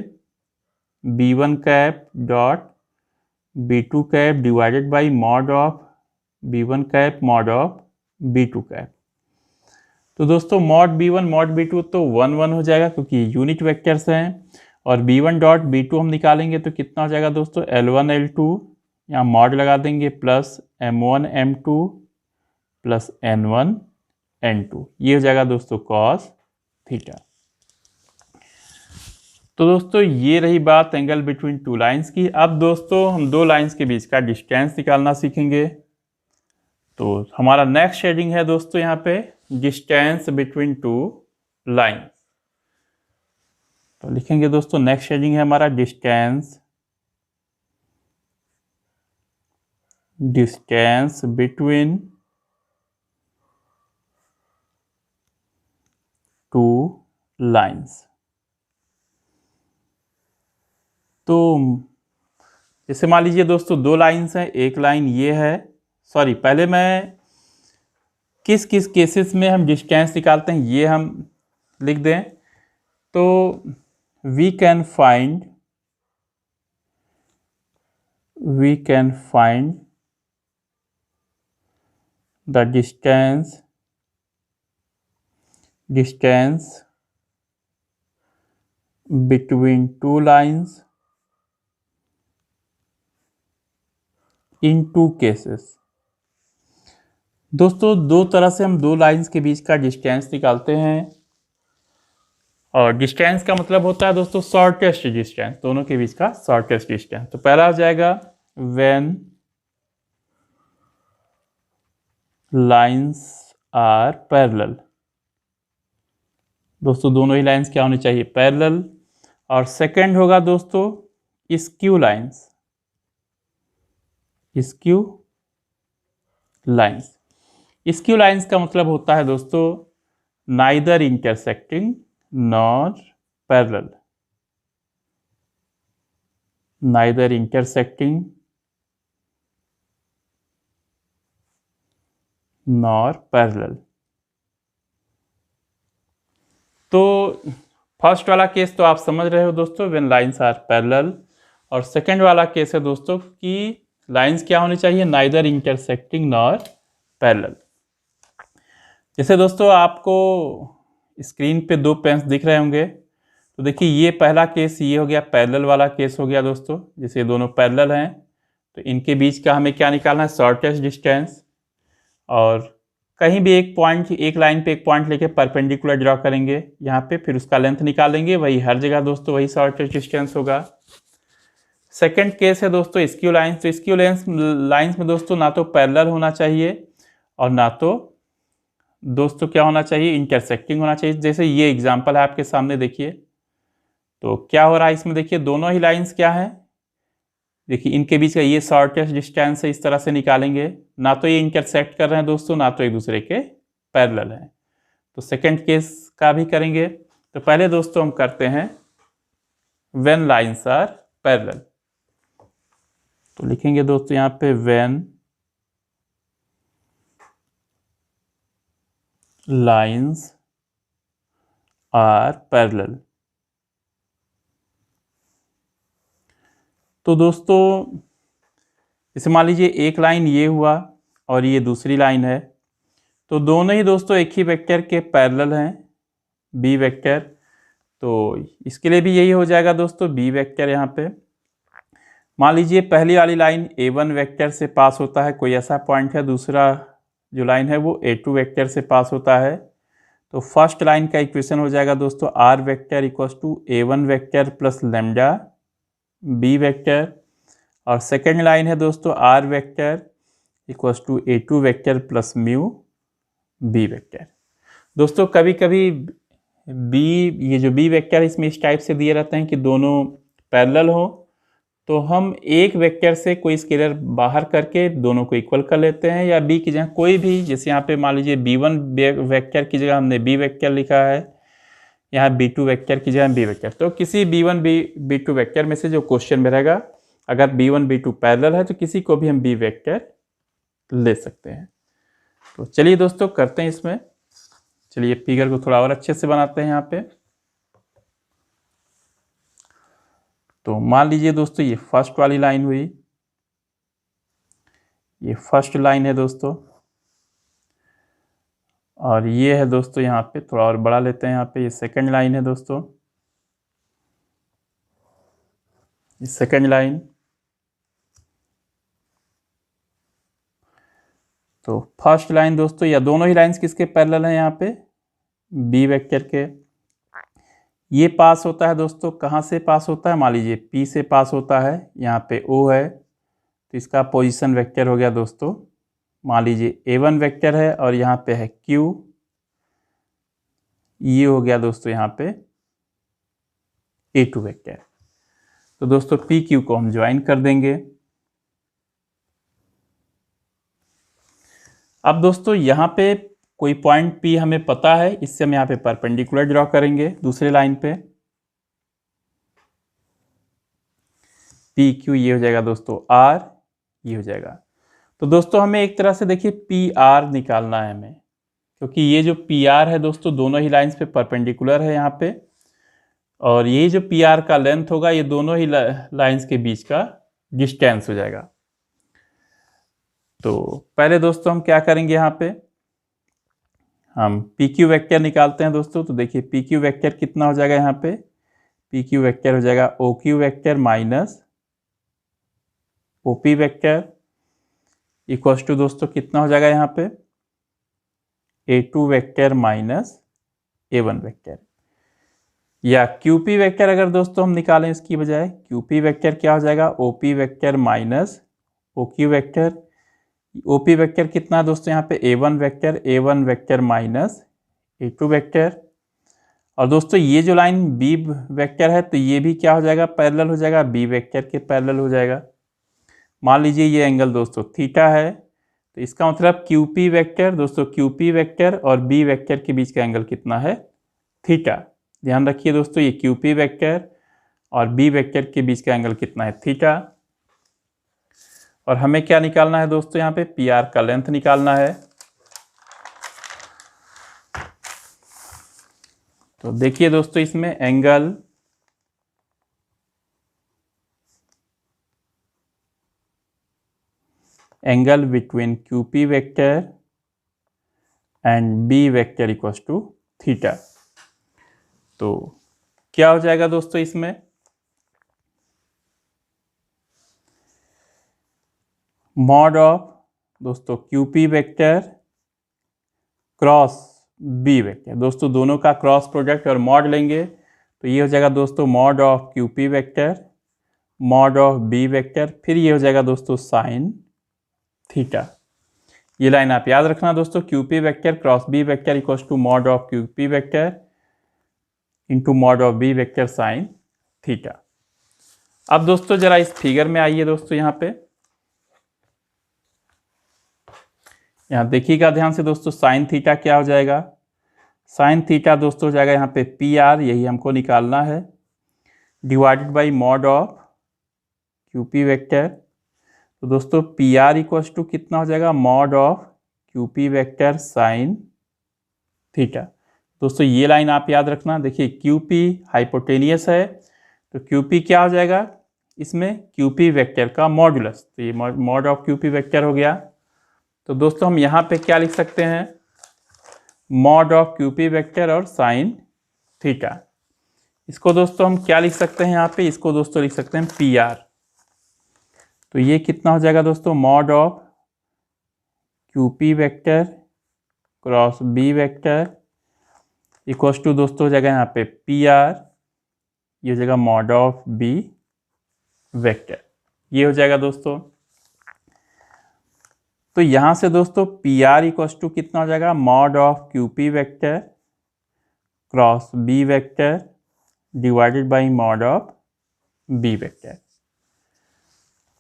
b1 cap dot b2 cap divided by mod of b1 cap mod of b2 cap. तो दोस्तों मॉड b1 मॉड b2 तो 1 1 हो जाएगा क्योंकि यूनिट वेक्टर्स हैं, और b1 डॉट b2 हम निकालेंगे तो कितना हो जाएगा दोस्तों L1 L2, यहाँ मॉड लगा देंगे, plus M1 M2 plus N1 N2, ये हो जाएगा दोस्तों cos थीटा। तो दोस्तों ये रही बात एंगल बिटवीन टू लाइंस की। अब दोस्तों हम दो लाइंस के बीच का डिस्टेंस निकालना सीखेंगे। तो हमारा नेक्स्ट शेडिंग है दोस्तों यहाँ पे डिस्टेंस बिटवीन टू लाइंस। तो लिखेंगे दोस्तों नेक्स्ट शेडिंग है हमारा डिस्टेंस बिटवीन टू लाइंस। तो जैसे मान लीजिए दोस्तों दो लाइंस हैं, एक लाइन ये है, सॉरी पहले मैं किस किस केसेस में हम डिस्टेंस निकालते हैं ये हम लिख दें। तो we can find the distance between two lines in two cases. दोस्तों दो तरह से हम दो लाइंस के बीच का डिस्टेंस निकालते हैं, और डिस्टेंस का मतलब होता है दोस्तों शॉर्टेस्ट डिस्टेंस, दोनों के बीच का शॉर्टेस्ट डिस्टेंस। तो पहला हो जाएगा व्हेन लाइंस आर पैरेलल। दोस्तों दोनों ही लाइंस क्या होनी चाहिए, पैरेलल। और सेकंड होगा दोस्तों स्क्यू लाइंस, स्क्यू लाइंस का मतलब होता है दोस्तों neither intersecting nor parallel, neither intersecting nor parallel. तो फर्स्ट वाला केस तो आप समझ रहे हो दोस्तों, व्हेन लाइंस आर पैरेलल, और सेकंड वाला केस है दोस्तों कि लाइंस क्या होनी चाहिए, नाइदर इंटरसेक्टिंग नॉर पैरेलल। जैसे दोस्तों आपको स्क्रीन पे दो पेन्स दिख रहे होंगे, तो देखिए ये पहला केस ये हो गया, पैरेलल वाला केस हो गया दोस्तों। जैसे दोनों पैरेलल हैं तो इनके बीच का हमें क्या निकालना है, शॉर्टेस्ट डिस्टेंस। और कहीं भी एक पॉइंट, एक लाइन पे एक पॉइंट लेके परपेंडिकुलर ड्रॉ करेंगे यहाँ पे, फिर उसका लेंथ निकालेंगे, वही हर जगह दोस्तों वही शॉर्टेस्ट डिस्टेंस होगा। सेकंड केस है दोस्तों स्क्यू लाइंस। तो स्क्यू लाइंस में दोस्तों ना तो पैरेलल होना चाहिए और ना तो दोस्तों क्या होना चाहिए, इंटरसेक्टिंग होना चाहिए। जैसे ये एग्जांपल है आपके सामने, देखिए तो क्या हो रहा है इसमें, देखिए दोनों ही लाइंस क्या है, देखिए इनके बीच का ये शॉर्टेस्ट डिस्टेंस है, इस तरह से निकालेंगे, ना तो ये इंटरसेक्ट कर रहे हैं दोस्तों, ना तो एक दूसरे के पैरेलल हैं। तो सेकंड केस का भी करेंगे। तो पहले दोस्तों हम करते हैं व्हेन लाइंस आर पैरेलल। तो लिखेंगे दोस्तों यहाँ पे व्हेन लाइंस आर पैरेलल। तो दोस्तों जैसे मान लीजिए एक लाइन ये हुआ और ये दूसरी लाइन है, तो दोनों ही दोस्तों एक ही वेक्टर के पैरेलल हैं, बी वेक्टर। तो इसके लिए भी यही हो जाएगा दोस्तों, बी वेक्टर यहाँ पे मान लीजिए पहली वाली लाइन A1 वेक्टर से पास होता है, कोई ऐसा पॉइंट है, दूसरा जो लाइन है वो A2 वेक्टर से पास होता है। तो फर्स्ट लाइन का इक्वेशन हो जाएगा दोस्तों R vector equals to A1 vector plus lambda B vector, और सेकेंड लाइन है दोस्तों R vector equals to A2 vector plus mu B vector. दोस्तों कभी कभी ये जो B वेक्टर इसमें इस टाइप से दिए रहते हैं कि दोनों पैरेलल हो, तो हम एक वेक्टर से कोई स्केलर बाहर करके दोनों को इक्वल कर लेते हैं, या B की जगह कोई भी, जैसे यहाँ पे मान लीजिए B1 वेक्टर की जगह हमने B वेक्टर लिखा है, यहाँ B2 वेक्टर की जगह B वेक्टर, तो किसी B1 B2 वेक्टर में से जो क्वेश्चन में रहेगा, अगर B1 B2 पैरेलल है तो किसी को भी हम B वेक्टर ले सकते हैं। तो चलिए दोस्तों करते हैं इसमें। चलिए फिगर को थोड़ा और अच्छे से बनाते हैं यहाँ पे। तो मान लीजिए दोस्तों ये फर्स्ट वाली लाइन हुई, ये फर्स्ट लाइन है दोस्तों, और ये है दोस्तों यहाँ पे थोड़ा और बड़ा लेते हैं, यहाँ पे ये सेकंड लाइन है दोस्तों, ये सेकंड लाइन। तो फर्स्ट लाइन दोस्तों, या दोनों ही लाइंस किसके पैरेलल हैं, यहाँ पे B वेक्टर के। ये पास होता है दोस्तों, कहाँ से पास होता है, मान लीजिए P से पास होता है, यहाँ पे O है, तो इसका पोजीशन वेक्टर हो गया दोस्तों, मान लीजिए A1 वेक्टर है, और यहाँ पे है Q, ये हो गया दोस्तों यहाँ पे A2 वेक्टर। तो दोस्तों PQ को हम ज्वाइन कर देंगे। अब दोस्तों यहाँ पे कोई पॉइंट P हमें पता है, इससे हम यहाँ पे परपेंडिकुलर ड्रॉ करेंगे दूसरे लाइन पे। PQ ये हो जाएगा दोस्तों R, ये हो जाएगा। तो दोस्तों हमें एक तरह से देखिए PR निकालना है हमें, क्योंकि ये जो PR है दोस्तों दोनों ही लाइंस पे परपेंडिकुलर है यहाँ पे, और ये जो PR का लेंथ होगा ये दोनों ही लाइंस के बीच का डिस्टेंस हो जाएगा। तो पहले दोस्तों हम क्या करेंगे, यहाँ पे हम PQ वेक्टर निकालते हैं दोस्तों। तो देखिए PQ वेक्टर कितना हो जाएगा, यहाँ पे PQ वेक्टर हो जाएगा OQ vector minus OP vector equals to दोस्तों कितना हो जाएगा, यहाँ पे A2 vector minus A1 vector, या QP वेक्टर अगर दोस्तों हम निकालें इसकी बजाय, QP वेक्टर क्या हो जाएगा, OP vector minus OQ vector. OP vector कितना है दोस्तों, यहाँ पे A1 vector minus A2 vector. और दोस्तों ये जो लाइन B वेक्टर है तो ये भी क्या हो जाएगा, पैरेलल हो जाएगा, B वेक्टर के पैरेलल हो जाएगा। मान लीजिए ये एंगल दोस्तों थीटा है, तो इसका मतलब QP वेक्टर दोस्तों, QP वेक्टर और B वेक्टर के बीच का एंगल कितना है, थीटा। ध्यान रखिए दोस्तों ये QP वेक्टर और B वेक्टर के बीच का एंगल कितना है, थीटा। और हमें क्या निकालना है दोस्तों, यहाँ पे PR का लेंथ निकालना है। तो देखिए दोस्तों इसमें angle between QP vector and B vector equals to theta. तो क्या हो जाएगा दोस्तों, इसमें मॉड ऑफ दोस्तों QP vector cross B vector, दोस्तों दोनों का क्रॉस प्रोडक्ट और मॉड लेंगे, तो ये हो जाएगा दोस्तों mod of QP vector mod of B vector, फिर ये हो जाएगा दोस्तों साइन थीटा। ये लाइन आप याद रखना दोस्तों, QP vector cross B vector equals to mod of QP vector into mod of B vector sine theta. अब दोस्तों जरा इस फिगर में आइए दोस्तों, यहाँ देखिएगा ध्यान से दोस्तों, साइन थीटा क्या हो जाएगा, साइन थीटा दोस्तों हो जाएगा यहाँ पे PR, यही हमको निकालना है, divided by mod of QP vector. तो दोस्तों PR इक्वल्स टू कितना हो जाएगा, mod of QP vector sine theta. दोस्तों ये लाइन आप याद रखना, देखिए QP हाइपोटेनियस है, तो QP क्या हो जाएगा, इसमें QP वेक्टर का मॉडुलस, तो ये मॉड ऑफ QP वेक्टर हो गया। तो दोस्तों हम यहाँ पे क्या लिख सकते हैं, मॉड ऑफ QP वेक्टर और साइन थीटा। इसको दोस्तों हम क्या लिख सकते हैं, यहाँ पे इसको दोस्तों लिख सकते हैं PR। तो ये कितना हो जाएगा दोस्तों, mod of QP vector cross B vector equals to दोस्तों हो जाएगा यहाँ पे PR, ये हो जाएगा मॉड ऑफ B वेक्टर, ये हो जाएगा दोस्तों। तो यहाँ से दोस्तों PR इक्वल्स टू कितना हो जाएगा, mod of QP vector cross B vector divided by mod of B vector.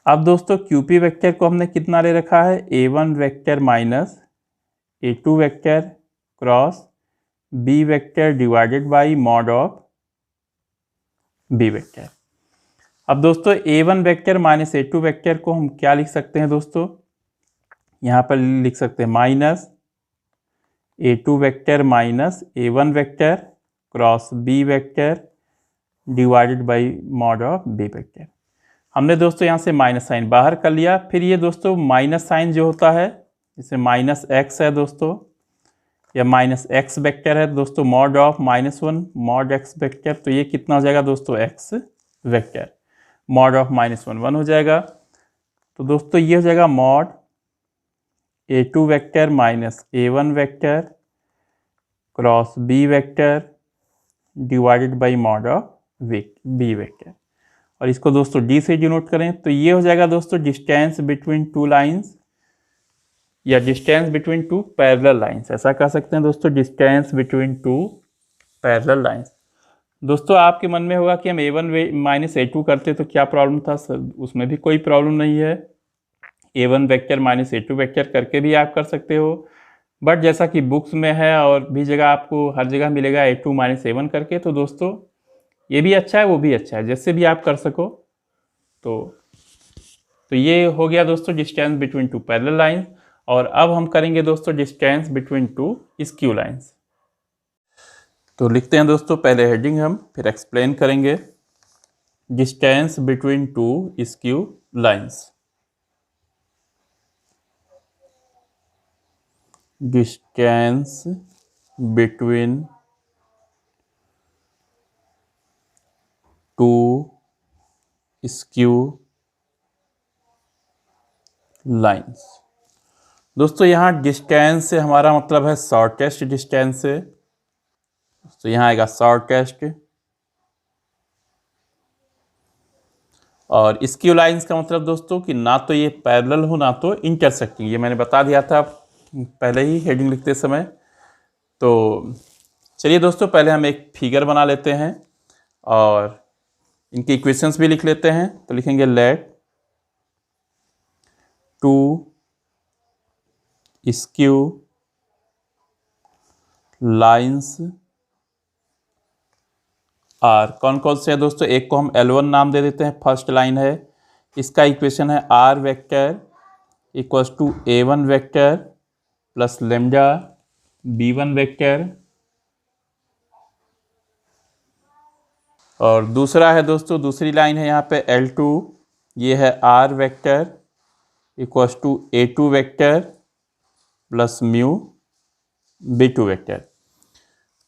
अब दोस्तों QP वेक्टर को हमने कितना ले रखा है, A1 vector minus A2 vector cross B vector divided by mod of B vector. अब दोस्तों A1 vector minus A2 vector को हम क्या लिख सकते हैं दोस्तों, यहाँ पर लिख सकते हैं minus A2 vector minus A1 vector cross B vector divided by mod of B vector. हमने दोस्तों यहाँ से माइनस साइन बाहर कर लिया, फिर ये दोस्तों माइनस साइन जो होता है, जैसे माइनस x है दोस्तों या माइनस x वेक्टर है दोस्तों, mod of -1 mod x vector, तो ये कितना हो जाएगा दोस्तों, x वेक्टर मॉड ऑफ -1 1 हो जाएगा। तो दोस्तों ये हो जाएगा mod A2 vector minus A1 vector cross B vector divided by mod of B vector, और इसको दोस्तों D से डिनोट करें तो ये हो जाएगा दोस्तों डिस्टेंस बिटवीन टू लाइंस या distance between to parallel lines, ऐसा कह सकते हैं दोस्तों, distance between to parallel lines. दोस्तों आपके मन में होगा कि हम A1 माइनस A2 करते तो क्या प्रॉब्लम था सर, उसमें भी कोई प्रॉब्लम नहीं है, A1 vector minus A2 vector करके भी आप कर सकते हो, बट जैसा कि बुक्स में है और भी जगह आपको हर जगह मिलेगा A2 माइनस A1 करके, तो दोस्तों ये भी अच्छा है वो भी अच्छा है, जैसे भी आप कर सको। तो ये हो गया दोस्तों distance between to parallel lines, और अब हम करेंगे दोस्तों distance between to skew lines. तो लिखते हैं दोस्तों पहले हेडिंग हम, फिर एक्सप्लेन करेंगे। Distance between to skew lines, distance between to skew lines. दोस्तों यहाँ डिस्टेंस से हमारा मतलब है शॉर्टेस्ट डिस्टेंस से, तो यहाँ आएगा शॉर्टेस्ट, और स्क्यू लाइंस का मतलब दोस्तों कि ना तो ये पैरेलल हो ना तो इंटरसेक्टिंग, ये मैंने बता दिया था पहले ही हेडिंग लिखते समय। तो चलिए दोस्तों पहले हम एक फिगर बना लेते हैं और इनके इक्वेशंस भी लिख लेते हैं। तो लिखेंगे let two skew lines are, कौन कौन से है दोस्तों, एक को हम L1 नाम दे देते हैं, फर्स्ट लाइन है, इसका इक्वेशन है R vector equals to A1 vector plus lambda B1 vector, और दूसरा है दोस्तों, दूसरी लाइन है यहाँ पे L2, ये है R vector equals to A2 vector plus mu B2 vector.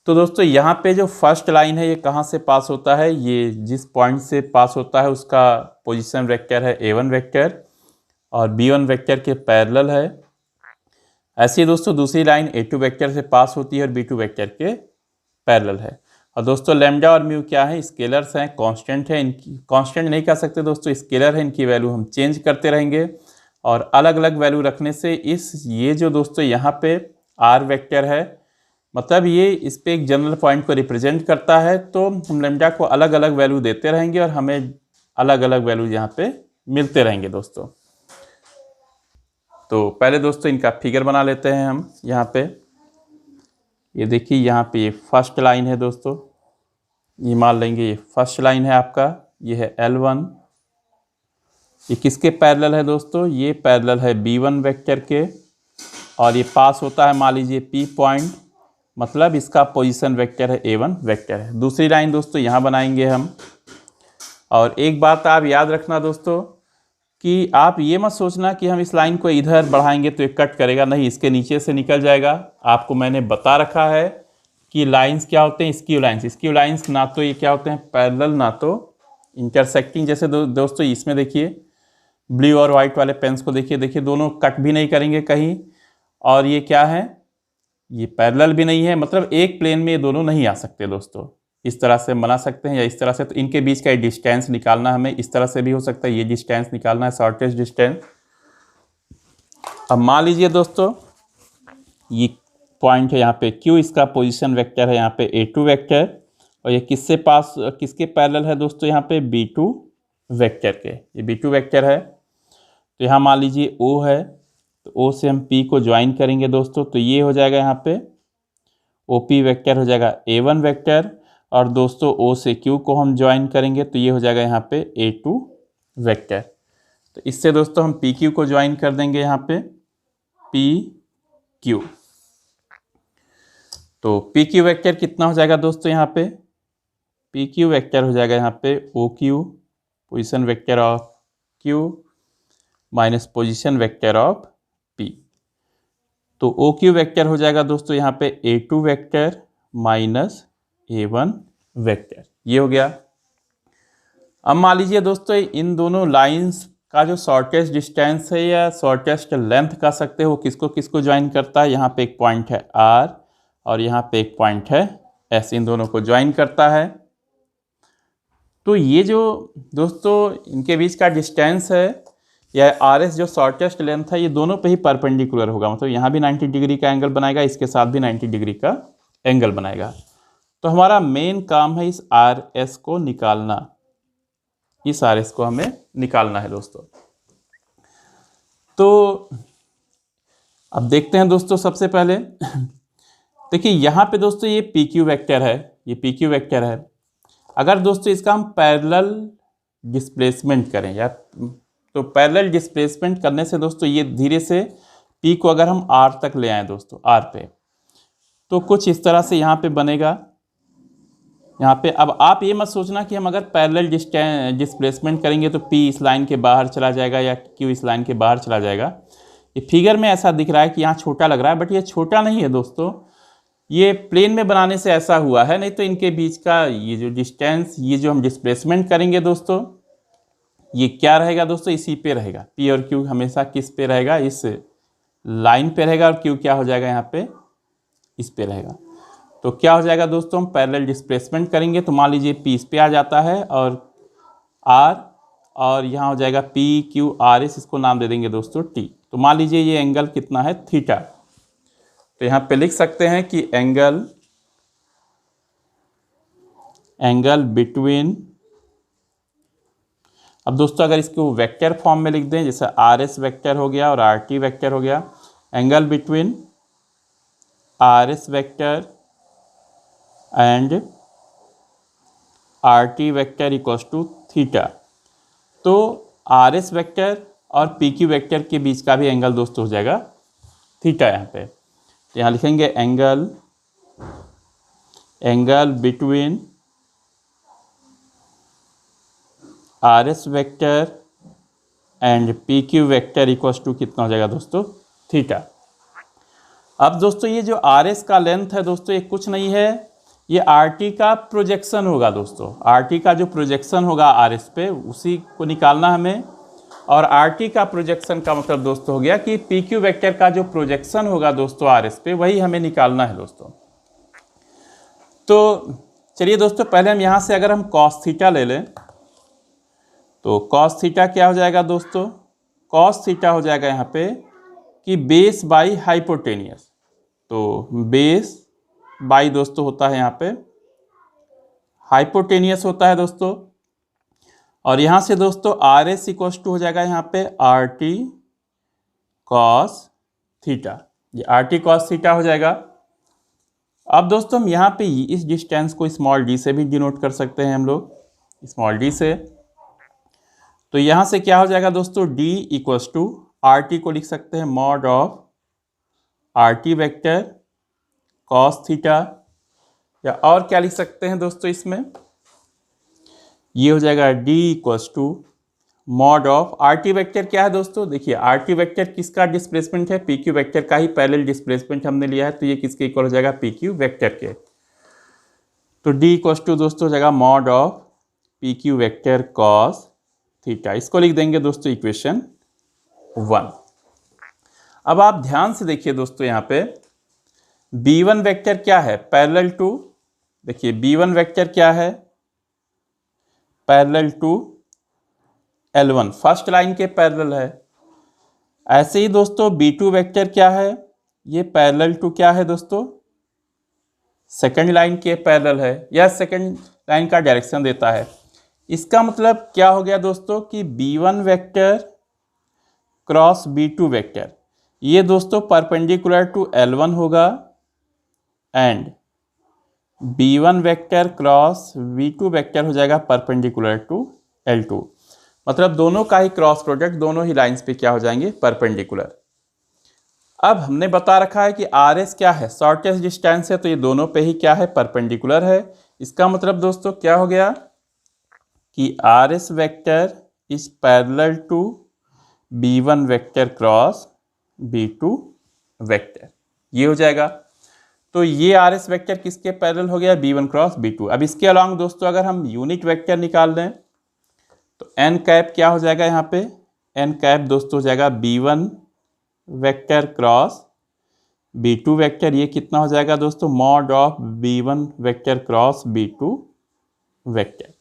तो दोस्तों यहाँ पे जो फर्स्ट लाइन है ये कहाँ से पास होता है, ये जिस पॉइंट से पास होता है उसका पोजीशन वेक्टर है A1 वेक्टर और B1 वेक्टर के पैरेलल है। ऐसे ही दोस्तों दूसरी लाइन A2 वेक्टर से पास होती है और B2 वेक्टर के पैरेलल है। और दोस्तों लेमडा और म्यू क्या है, स्केलर्स हैं, कांस्टेंट है, इनकी कांस्टेंट नहीं कह सकते दोस्तों, स्केलर है, इनकी वैल्यू हम चेंज करते रहेंगे और अलग अलग वैल्यू रखने से ये जो दोस्तों यहाँ पे R वेक्टर है, मतलब ये इस पे एक जनरल पॉइंट को रिप्रेजेंट करता है, तो हम लेमडा को अलग अलग वैल्यू देते रहेंगे और हमें अलग अलग वैल्यू यहाँ पे मिलते रहेंगे दोस्तों। तो पहले दोस्तों इनका फिगर बना लेते हैं हम। यहाँ पे ये देखिए, यहाँ पे ये फर्स्ट लाइन है दोस्तों, ये मान लेंगे ये फर्स्ट लाइन है आपका, ये है L1, ये किसके पैरेलल है दोस्तों, ये पैरेलल है B1 वेक्टर के, और ये पास होता है मान लीजिए P पॉइंट, मतलब इसका पोजीशन वेक्टर है A1 वेक्टर है। दूसरी लाइन दोस्तों यहाँ बनाएंगे हम, और एक बात आप याद रखना दोस्तों कि आप ये मत सोचना कि हम इस लाइन को इधर बढ़ाएंगे तो ये कट करेगा, नहीं, इसके नीचे से निकल जाएगा। आपको मैंने बता रखा है कि लाइंस क्या होते हैं, स्क्यू लाइंस। स्क्यू लाइंस ना तो ये क्या होते हैं पैरेलल ना तो इंटरसेक्टिंग, जैसे दोस्तों इसमें देखिए ब्लू और वाइट वाले पेन्स को देखिए, देखिए दोनों कट भी नहीं करेंगे कहीं, और ये क्या है, ये पैरेलल भी नहीं है, मतलब एक प्लेन में ये दोनों नहीं आ सकते दोस्तों। इस तरह से बना सकते हैं या इस तरह से। तो इनके बीच का डिस्टेंस निकालना हमें, इस तरह से भी हो सकता है, ये डिस्टेंस निकालना है, शॉर्टेस्ट डिस्टेंस। अब मान लीजिए दोस्तों ये पॉइंट है यहाँ पे Q, इसका पोजीशन वेक्टर है यहाँ पे A2 वेक्टर, और ये किसके पैरेलल है दोस्तों, यहाँ पे B2 वेक्टर के, ये B2 वेक्टर है। तो यहाँ मान लीजिए O है, तो O से हम P को ज्वाइन करेंगे दोस्तों, तो ये हो जाएगा यहाँ पे OP वेक्टर हो जाएगा A1 वेक्टर, और दोस्तों O से Q को हम ज्वाइन करेंगे तो ये हो जाएगा यहाँ पे A2 वेक्टर। तो इससे दोस्तों हम PQ को ज्वाइन कर देंगे यहाँ पे PQ। तो PQ वेक्टर कितना हो जाएगा दोस्तों, यहाँ पे PQ वेक्टर हो जाएगा यहाँ पे OQ, position vector of Q minus position vector of P। तो OQ वेक्टर हो जाएगा दोस्तों यहाँ पे A2 vector minus A1 vector, ये हो गया। अब मान लीजिए दोस्तों इन दोनों लाइंस का जो शॉर्टेस्ट डिस्टेंस है या शॉर्टेस्ट लेंथ कह सकते हो, किसको किसको ज्वाइन करता है, यहाँ पे एक पॉइंट है R और यहाँ पे एक पॉइंट है S, इन दोनों को ज्वाइन करता है। तो ये जो दोस्तों इनके बीच का डिस्टेंस है या RS जो शॉर्टेस्ट लेंथ है, ये दोनों पे ही परपेंडिकुलर होगा, मतलब यहाँ भी 90 डिग्री का एंगल बनाएगा, इसके साथ भी 90 डिग्री का एंगल बनाएगा। तो हमारा मेन काम है इस RS को निकालना, इस RS को हमें निकालना है दोस्तों। तो अब देखते हैं दोस्तों, सबसे पहले देखिए यहाँ पे दोस्तों ये PQ वेक्टर है, ये PQ वेक्टर है। अगर दोस्तों इसका हम पैरेलल डिस्प्लेसमेंट करें या तो पैरेलल डिस्प्लेसमेंट करने से दोस्तों ये धीरे से P को अगर हम R तक ले आए दोस्तों, R पे, तो कुछ इस तरह से यहाँ पे बनेगा यहाँ पे। अब आप ये मत सोचना कि हम अगर पैरेलल डिस्प्लेसमेंट करेंगे तो P इस लाइन के बाहर चला जाएगा या Q इस लाइन के बाहर चला जाएगा। ये फिगर में ऐसा दिख रहा है कि यहाँ छोटा लग रहा है, बट ये छोटा नहीं है दोस्तों, ये प्लेन में बनाने से ऐसा हुआ है, नहीं तो इनके बीच का ये जो डिस्टेंस, ये जो हम डिस्प्लेसमेंट करेंगे दोस्तों, ये क्या रहेगा दोस्तों, इसी पे रहेगा। P और Q हमेशा किस पे रहेगा, इस लाइन पे रहेगा, और Q क्या हो जाएगा यहाँ पे, इस पे रहेगा। तो क्या हो जाएगा दोस्तों, हम पैरेलल डिस्प्लेसमेंट करेंगे तो मान लीजिए P इस पे आ जाता है और R, और यहाँ हो जाएगा PQRS, इसको नाम दे देंगे दोस्तों T। तो मान लीजिए ये एंगल कितना है, थीटा। तो यहाँ पे लिख सकते हैं कि एंगल बिटवीन, अब दोस्तों अगर इसको वेक्टर फॉर्म में लिख दें, जैसे RS वेक्टर हो गया और RT वेक्टर हो गया, angle between RS vector and RT vector equals to theta. तो RS वेक्टर और PQ वेक्टर के बीच का भी एंगल दोस्तों हो जाएगा थीटा यहाँ पे। तो यहाँ लिखेंगे angle between RS vector and PQ vector equals to कितना हो जाएगा दोस्तों, थीटा। अब दोस्तों ये जो RS का लेंथ है दोस्तों, ये कुछ नहीं है, ये RT का प्रोजेक्शन होगा दोस्तों। RT का जो प्रोजेक्शन होगा RS पे, उसी को निकालना हमें। और RT का प्रोजेक्शन का मतलब दोस्तों हो गया कि PQ वेक्टर का जो प्रोजेक्शन होगा दोस्तों RS पे, वही हमें निकालना है दोस्तों। तो चलिए दोस्तों, पहले हम यहाँ से अगर हम cos थीटा ले लें, तो cos थीटा क्या हो जाएगा दोस्तों, cos थीटा हो जाएगा यहाँ पे कि बेस बाई हाइपोटेनियस। तो बेस बाई दोस्तों होता है यहाँ पे हाइपोटेनियस होता है दोस्तों। और यहाँ से दोस्तों RS इक्वल्स टू हो जाएगा यहाँ पे RT cos थीटा, ये RT cos थीटा हो जाएगा। अब दोस्तों हम यहाँ पे इस डिस्टेंस को स्मॉल d से भी डिनोट कर सकते हैं हम लोग, स्मॉल d से। तो यहाँ से क्या हो जाएगा दोस्तों, d इक्वल्स टू RT को लिख सकते हैं mod of RT vector cos theta, या और क्या लिख सकते हैं दोस्तों इसमें, ये हो जाएगा d equals to mod of RT vector क्या है दोस्तों, देखिए RT वेक्टर किसका डिस्प्लेसमेंट है, PQ वेक्टर का ही पैरेलल डिस्प्लेसमेंट हमने लिया है, तो ये किसके इक्वल हो जाएगा, PQ वेक्टर के। तो d इक्वल्स टू दोस्तों हो जाएगा mod of PQ vector cos theta, इसको लिख देंगे दोस्तों इक्वेशन 1। अब आप ध्यान से देखिए दोस्तों, यहाँ पे b1 वेक्टर क्या है, पैरेलल टू, देखिए b1 वेक्टर क्या है, parallel to L1, first line के पैरेलल है। ऐसे ही दोस्तों b2 वेक्टर क्या है, ये पैरेलल टू क्या है दोस्तों, सेकंड लाइन के पैरेलल है, या सेकंड लाइन का डायरेक्शन देता है। इसका मतलब क्या हो गया दोस्तों कि b1 vector cross b2 vector, ये दोस्तों परपेंडिकुलर टू L1 होगा, and b1 vector cross v2 vector हो जाएगा परपेंडिकुलर टू L2। मतलब दोनों का ही क्रॉस प्रोडक्ट दोनों ही लाइंस पे क्या हो जाएंगे, परपेंडिकुलर। अब हमने बता रखा है कि RS क्या है, शॉर्टेस्ट डिस्टेंस है, तो ये दोनों पे ही क्या है, परपेंडिकुलर है। इसका मतलब दोस्तों क्या हो गया कि RS vector is parallel to b1 vector cross b2 vector, ये हो जाएगा। तो ये RS वेक्टर किसके पैरेलल हो गया, b1 क्रॉस b2। अब इसके अलॉन्ग दोस्तों अगर हम यूनिट वेक्टर निकाल दें तो n कैप क्या हो जाएगा, यहाँ पे n कैप दोस्तों हो जाएगा b1 vector cross b2 vector, ये कितना हो जाएगा दोस्तों, mod of b1 vector cross b2 vector.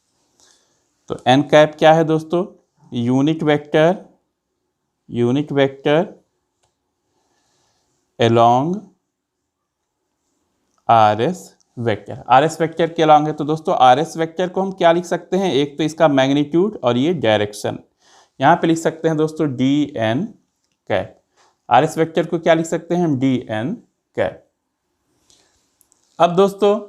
तो n कैप क्या है दोस्तों, unit vector along RS vector के अलॉन्ग है। तो दोस्तों RS वेक्टर को हम क्या लिख सकते हैं, एक तो इसका मैग्नीट्यूड और ये डायरेक्शन, यहाँ पे लिख सकते हैं दोस्तों dn कैप। RS वेक्टर को क्या लिख सकते हैं हम, dn कैप। अब दोस्तों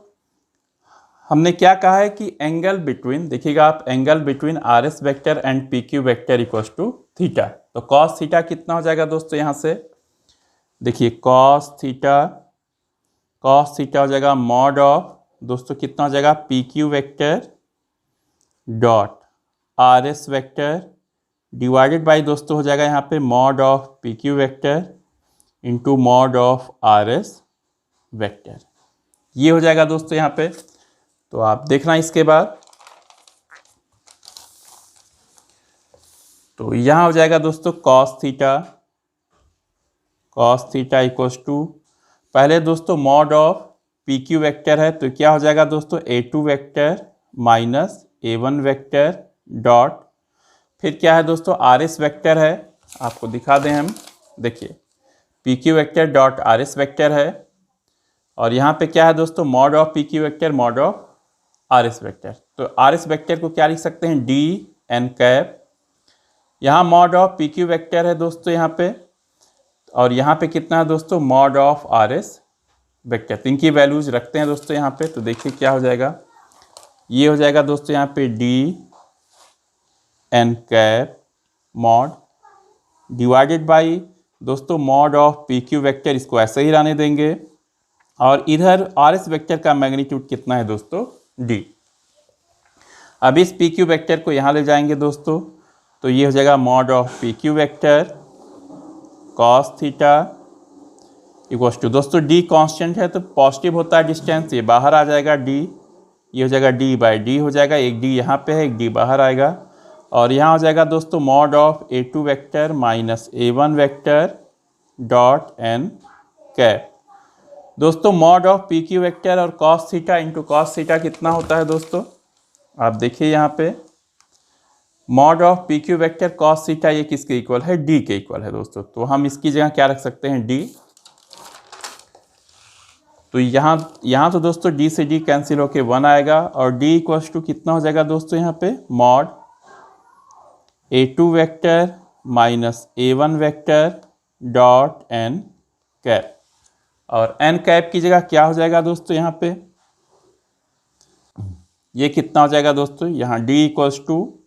हमने क्या कहा है कि एंगल बिटवीन, देखिएगा आप, angle between RS vector and PQ vector equals to theta. तो cos थीटा कितना हो जाएगा दोस्तों, यहाँ से देखिए cos थीटा हो जाएगा मॉड ऑफ दोस्तों कितना हो जाएगा, PQ vector dot RS vector divided by दोस्तों हो जाएगा यहाँ पे mod of PQ vector into mod of RS vector, ये हो जाएगा दोस्तों यहाँ पे। तो आप देखना इसके बाद, तो यहाँ हो जाएगा दोस्तों cos थीटा इक्वल्स टू, पहले दोस्तों मॉड ऑफ PQ वेक्टर है, तो क्या हो जाएगा दोस्तों, A2 vector minus A1 vector dot, फिर क्या है दोस्तों RS वेक्टर है, आपको दिखा दें हम, देखिए PQ vector dot RS vector है, और यहाँ पे क्या है दोस्तों, mod of PQ vector mod of RS vector. तो RS वेक्टर को क्या लिख सकते हैं, dn कैप, यहाँ मॉड ऑफ PQ वेक्टर है दोस्तों यहाँ पे, और यहाँ पे कितना है दोस्तों, मॉड ऑफ RS वेक्टर। तो इनकी वैल्यूज रखते हैं दोस्तों यहाँ पे, तो देखिए क्या हो जाएगा, ये हो जाएगा दोस्तों यहाँ पे dn cap mod divided by दोस्तों मॉड ऑफ PQ वेक्टर, इसको ऐसे ही रहने देंगे, और इधर RS वेक्टर का मैग्नीट्यूड कितना है दोस्तों, d। अब इस PQ वेक्टर को यहाँ ले जाएंगे दोस्तों, तो ये हो जाएगा mod of PQ vector cos theta equals to, दोस्तों d कांस्टेंट है तो पॉजिटिव होता है डिस्टेंस, ये बाहर आ जाएगा d, ये हो जाएगा d बाई डी हो जाएगा, एक d यहाँ पे है, एक d बाहर आएगा, और यहाँ हो जाएगा दोस्तों mod of A2 vector minus A1 vector dot n cap. दोस्तों मॉड ऑफ PQ वेक्टर और cos theta into cos theta कितना होता है दोस्तों, आप देखिए यहाँ पे mod of PQ vector cos theta, ये किसके इक्वल है, d के इक्वल है दोस्तों। तो हम इसकी जगह क्या रख सकते हैं, d। तो यहाँ तो दोस्तों d से d कैंसिल होके 1 आएगा, और d इक्वल्स टू कितना हो जाएगा दोस्तों यहाँ पे, mod A2 vector minus A1 vector dot n cap, और n कैप की जगह क्या हो जाएगा दोस्तों यहाँ पे, ये कितना हो जाएगा दोस्तों, यहाँ d equals to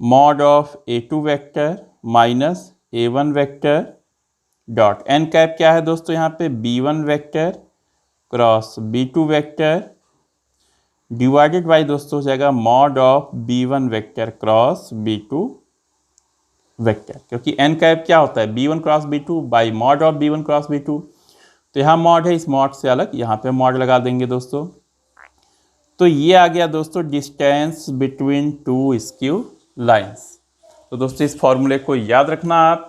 mod of A2 vector minus A1 vector dot n cap क्या है दोस्तों यहाँ पे, B1 vector cross B2 vector divided by दोस्तों हो जाएगा mod of B1 vector cross B2 vector, क्योंकि n कैप क्या होता है, B1 cross B2 by mod of B1 cross B2। तो यहाँ मॉड है, इस मॉड से अलग यहाँ पे मॉड लगा देंगे दोस्तों। तो ये आ गया दोस्तों distance between to skew lines. तो दोस्तों इस फॉर्मूले को याद रखना आप।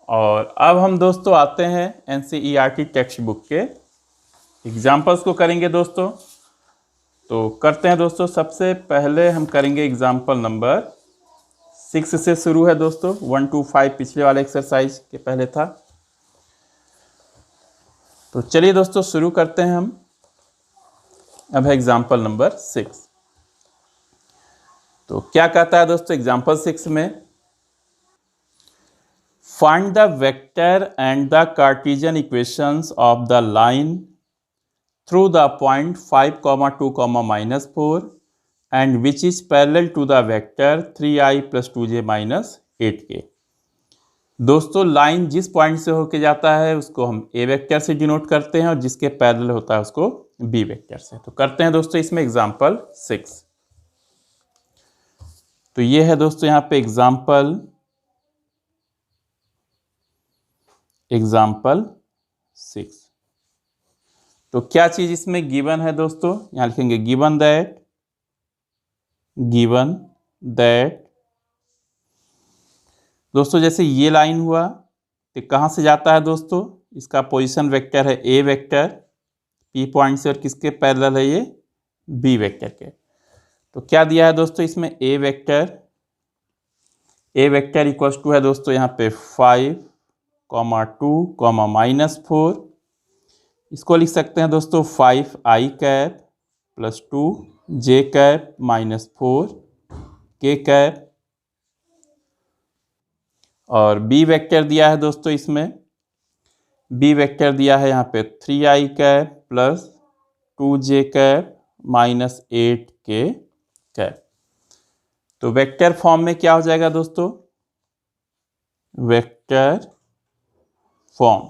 और अब हम दोस्तों आते हैं NCERT टेक्स्ट बुक के एग्जाम्पल्स को करेंगे दोस्तों। तो करते हैं दोस्तों, सबसे पहले हम करेंगे एग्जाम्पल नंबर 6 से शुरू है दोस्तों। 1 to 5 पिछले वाले एक्सरसाइज के पहले था। तो चलिए दोस्तों शुरू करते हैं हम। अब है एग्जाम्पल नंबर 6। तो क्या कहता है दोस्तों एग्जाम्पल 6 में, find the vector and the Cartesian equations of the line through the point 5, 2, -4 and which is parallel to the vector 3i + 2j - 8k। दोस्तों लाइन जिस पॉइंट से होके जाता है उसको हम ए वेक्टर से डिनोट करते हैं और जिसके पैरेलल होता है उसको बी वेक्टर से। तो करते हैं दोस्तों इसमें एग्जांपल 6। तो ये है दोस्तों यहाँ पे एग्जांपल 6। तो क्या चीज इसमें गिवन है दोस्तों, यहाँ लिखेंगे गिवन दैट दोस्तों जैसे ये लाइन हुआ तो कहाँ से जाता है दोस्तों, इसका पोजीशन वेक्टर है ए वेक्टर पी पॉइंट से और किसके पैरेलल है ये बी वेक्टर के। तो क्या दिया है दोस्तों इसमें ए वेक्टर इक्वल्स टू है दोस्तों यहाँ पे 5, 2, -4। इसको लिख सकते हैं दोस्तों 5i cap + 2j cap -4k cap. और बी वेक्टर दिया है दोस्तों इसमें, बी वेक्टर दिया है यहाँ पे 3i cap + 2j cap -8k cap. तो वेक्टर फॉर्म में क्या हो जाएगा दोस्तों, वेक्टर फॉर्म।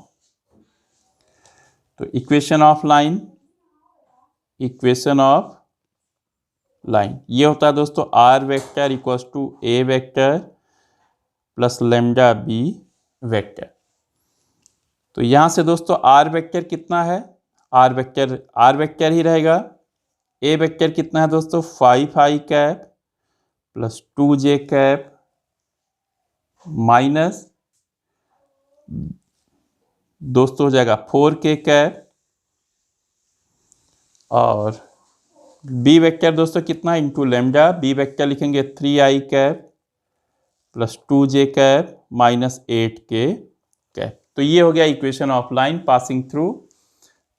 तो इक्वेशन ऑफ लाइन ये होता है दोस्तों are vector equals to A vector + lambda B vector. तो यहां से दोस्तों आर वेक्टर कितना है, आर वेक्टर ही रहेगा। ए वेक्टर कितना है दोस्तों 5i cap + 2j cap minus दोस्तों हो जाएगा 4k कैप। और बी वेक्टर दोस्तों कितना इंटू लैम्डा, बी वेक्टर लिखेंगे 3i cap + 2j cap -8k cap. तो ये हो गया equation of line passing through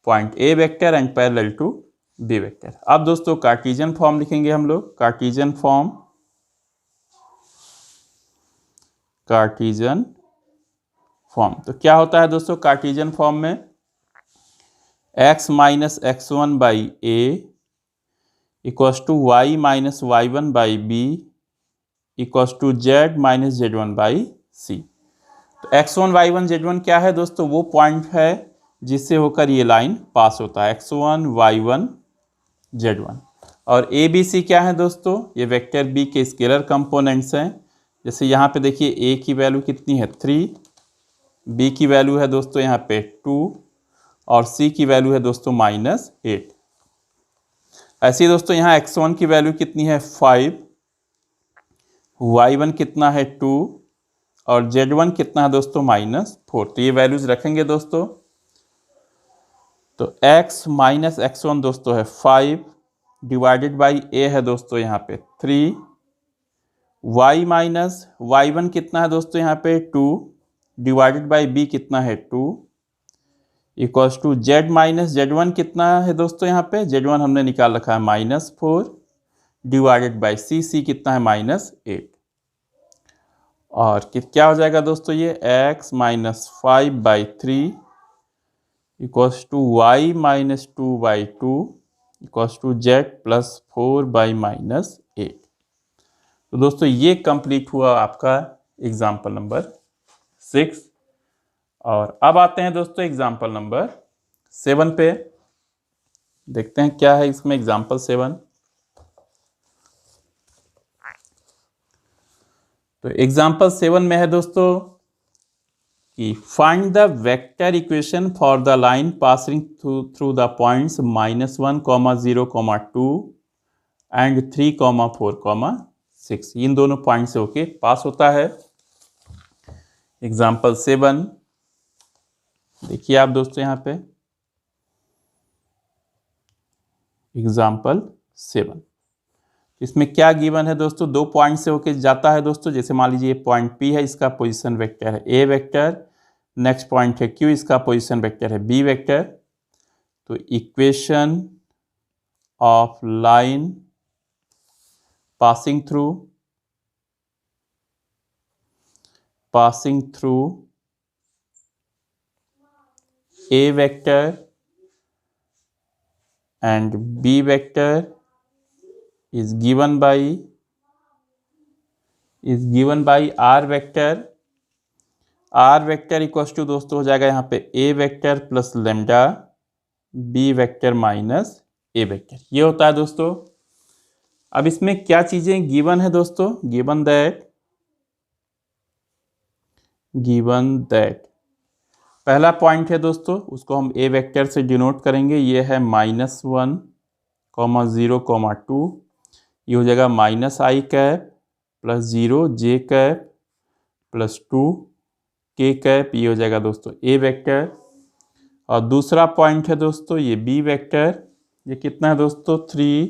point A vector and parallel to B vector. अब दोस्तों कार्टेशियन फॉर्म लिखेंगे हम लोग, कार्टेशियन फॉर्म। तो क्या होता है दोस्तों कार्टेशियन फॉर्म में, x - x1/a equals to y - y1/b equals to z - z1/c। तो x1 y1 z1 क्या है दोस्तों, वो पॉइंट है जिससे होकर ये लाइन पास होता है, x1 y1 z1। और a b c क्या है दोस्तों, ये वेक्टर b के स्केलर कंपोनेंट्स हैं। जैसे यहाँ पे देखिए a की वैल्यू कितनी है 3, b की वैल्यू है दोस्तों यहाँ पे 2 और c की वैल्यू है दोस्तों -8। ऐसे ही दोस्तों यहाँ x1 की वैल्यू कितनी है 5, y1 कितना है 2 और z1 कितना है दोस्तों -4। तो ये वैल्यूज रखेंगे दोस्तों। तो x - x1 दोस्तों है 5 डिवाइडेड बाई a है दोस्तों यहाँ पे 3, y - y1 कितना है दोस्तों यहाँ पे 2 डिवाइडेड बाई b कितना है 2 इक्वल्स टू z - z1 कितना है दोस्तों यहाँ पे, z1 हमने निकाल रखा है -4 डिवाइडेड बाई c कितना है -8। और क्या हो जाएगा दोस्तों ये x - 5/3 equals to y - 2/2 equals to z + 4/-8। तो दोस्तों ये कंप्लीट हुआ आपका एग्जाम्पल नंबर 6। और अब आते हैं दोस्तों एग्जाम्पल नंबर 7 पे। देखते हैं क्या है इसमें एग्जाम्पल 7। तो एग्जाम्पल 7 में है दोस्तों कि find the vector equation for the line passing through the points -1, 0, 2 and 3, 4, 6, इन दोनों पॉइंट से होके पास होता है। एग्जाम्पल 7 देखिए आप दोस्तों यहाँ पे, एग्जाम्पल 7 इसमें क्या गिवन है दोस्तों, 2 पॉइंट से होके जाता है दोस्तों। जैसे मान लीजिए पॉइंट P है, इसका पोजीशन वेक्टर है A वेक्टर, नेक्स्ट पॉइंट है Q, इसका पोजीशन वेक्टर है B वेक्टर। तो equation of line passing through A vector and B vector is given by R vector। R vector equals to दोस्तों हो जाएगा यहाँ पे A vector plus lambda B vector minus A vector, ये होता है दोस्तों। अब इसमें क्या चीजें गिवन है दोस्तों, गिवन दैट पहला पॉइंट है दोस्तों, उसको हम A वेक्टर से डिनोट करेंगे, ये है -1, 0, 2, ये हो जाएगा -i cap plus 0 j cap plus 2 k cap, ये हो जाएगा दोस्तों A वेक्टर। और दूसरा पॉइंट है दोस्तों ये B वेक्टर, ये कितना है दोस्तों 3,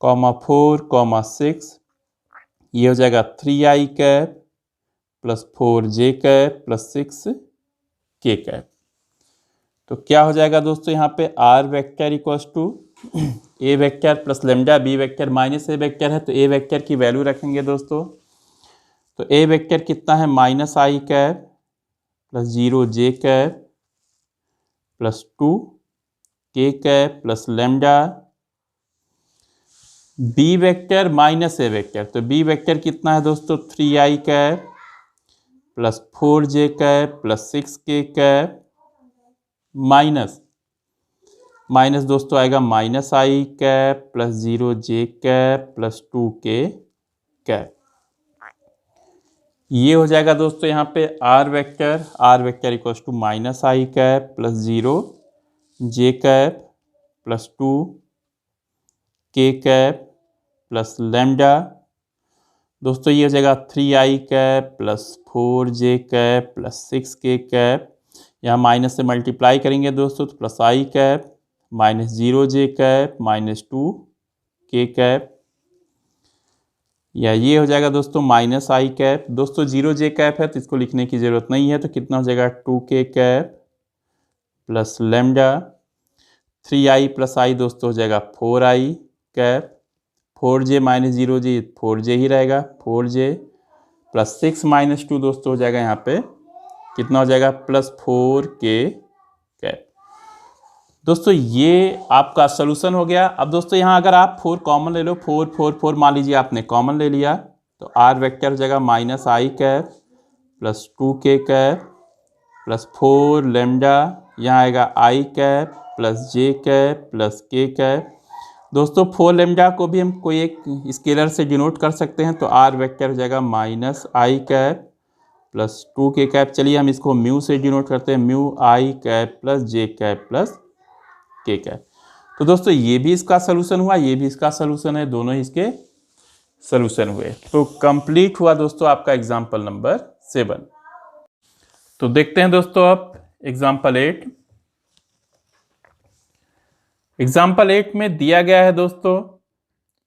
4, 6, ये हो जाएगा 3i cap plus 4j cap plus 6 k cap. तो क्या हो जाएगा दोस्तों यहाँ पे R vector equals to A vector plus lambda B vector minus A vector है, तो A वेक्टर की वैल्यू रखेंगे दोस्तों। तो A वेक्टर कितना है -i cap plus 0 j cap plus 2 k cap plus lambda. B vector minus A vector, तो B वेक्टर कितना है दोस्तों 3i cap plus 4j cap plus 6k cap minus दोस्तों आएगा -i cap plus 0 j cap plus 2k cap. ये हो जाएगा दोस्तों यहाँ पे R vector equals to -i cap plus 0 j cap plus 2 k cap plus lambda. दोस्तों ये हो जाएगा 3i cap plus 4j cap plus 6k cap, यहाँ माइनस से मल्टीप्लाई करेंगे दोस्तों तो plus i cap minus 0 j cap minus 2 k cap, या ये हो जाएगा दोस्तों -i कैप। दोस्तों 0 j कैप है तो इसको लिखने की ज़रूरत नहीं है, तो कितना हो जाएगा 2k cap plus lambda. 3i plus i दोस्तों हो जाएगा 4i cap, 4j minus 0j 4j ही रहेगा, 4j प्लस 6 माइनस 2 दोस्तों हो जाएगा यहाँ पे कितना हो जाएगा प्लस 4k कैप। दोस्तों ये आपका सोल्यूशन हो गया। अब दोस्तों यहाँ अगर आप 4 कॉमन ले लो, 4 4 4 मान लीजिए आपने कॉमन ले लिया, तो R वेक्टर हो जाएगा -i cap plus 2k cap plus 4 lambda, यहाँ आएगा i cap plus j cap plus k cap. दोस्तों 4 लेमडा को भी हम कोई एक स्केलर से डिनोट कर सकते हैं, तो R वेक्टर हो जाएगा -i cap plus 2k cap. चलिए हम इसको म्यू से डिनोट करते हैं, mu i cap plus j cap plus k cap. तो दोस्तों ये भी इसका सलूशन हुआ, ये भी इसका सलूशन है, दोनों ही इसके सलूशन हुए। तो कंप्लीट हुआ दोस्तों आपका एग्जाम्पल नंबर 7। तो देखते हैं दोस्तों अब एग्जाम्पल 8। एग्जाम्पल 8 में दिया गया है दोस्तों,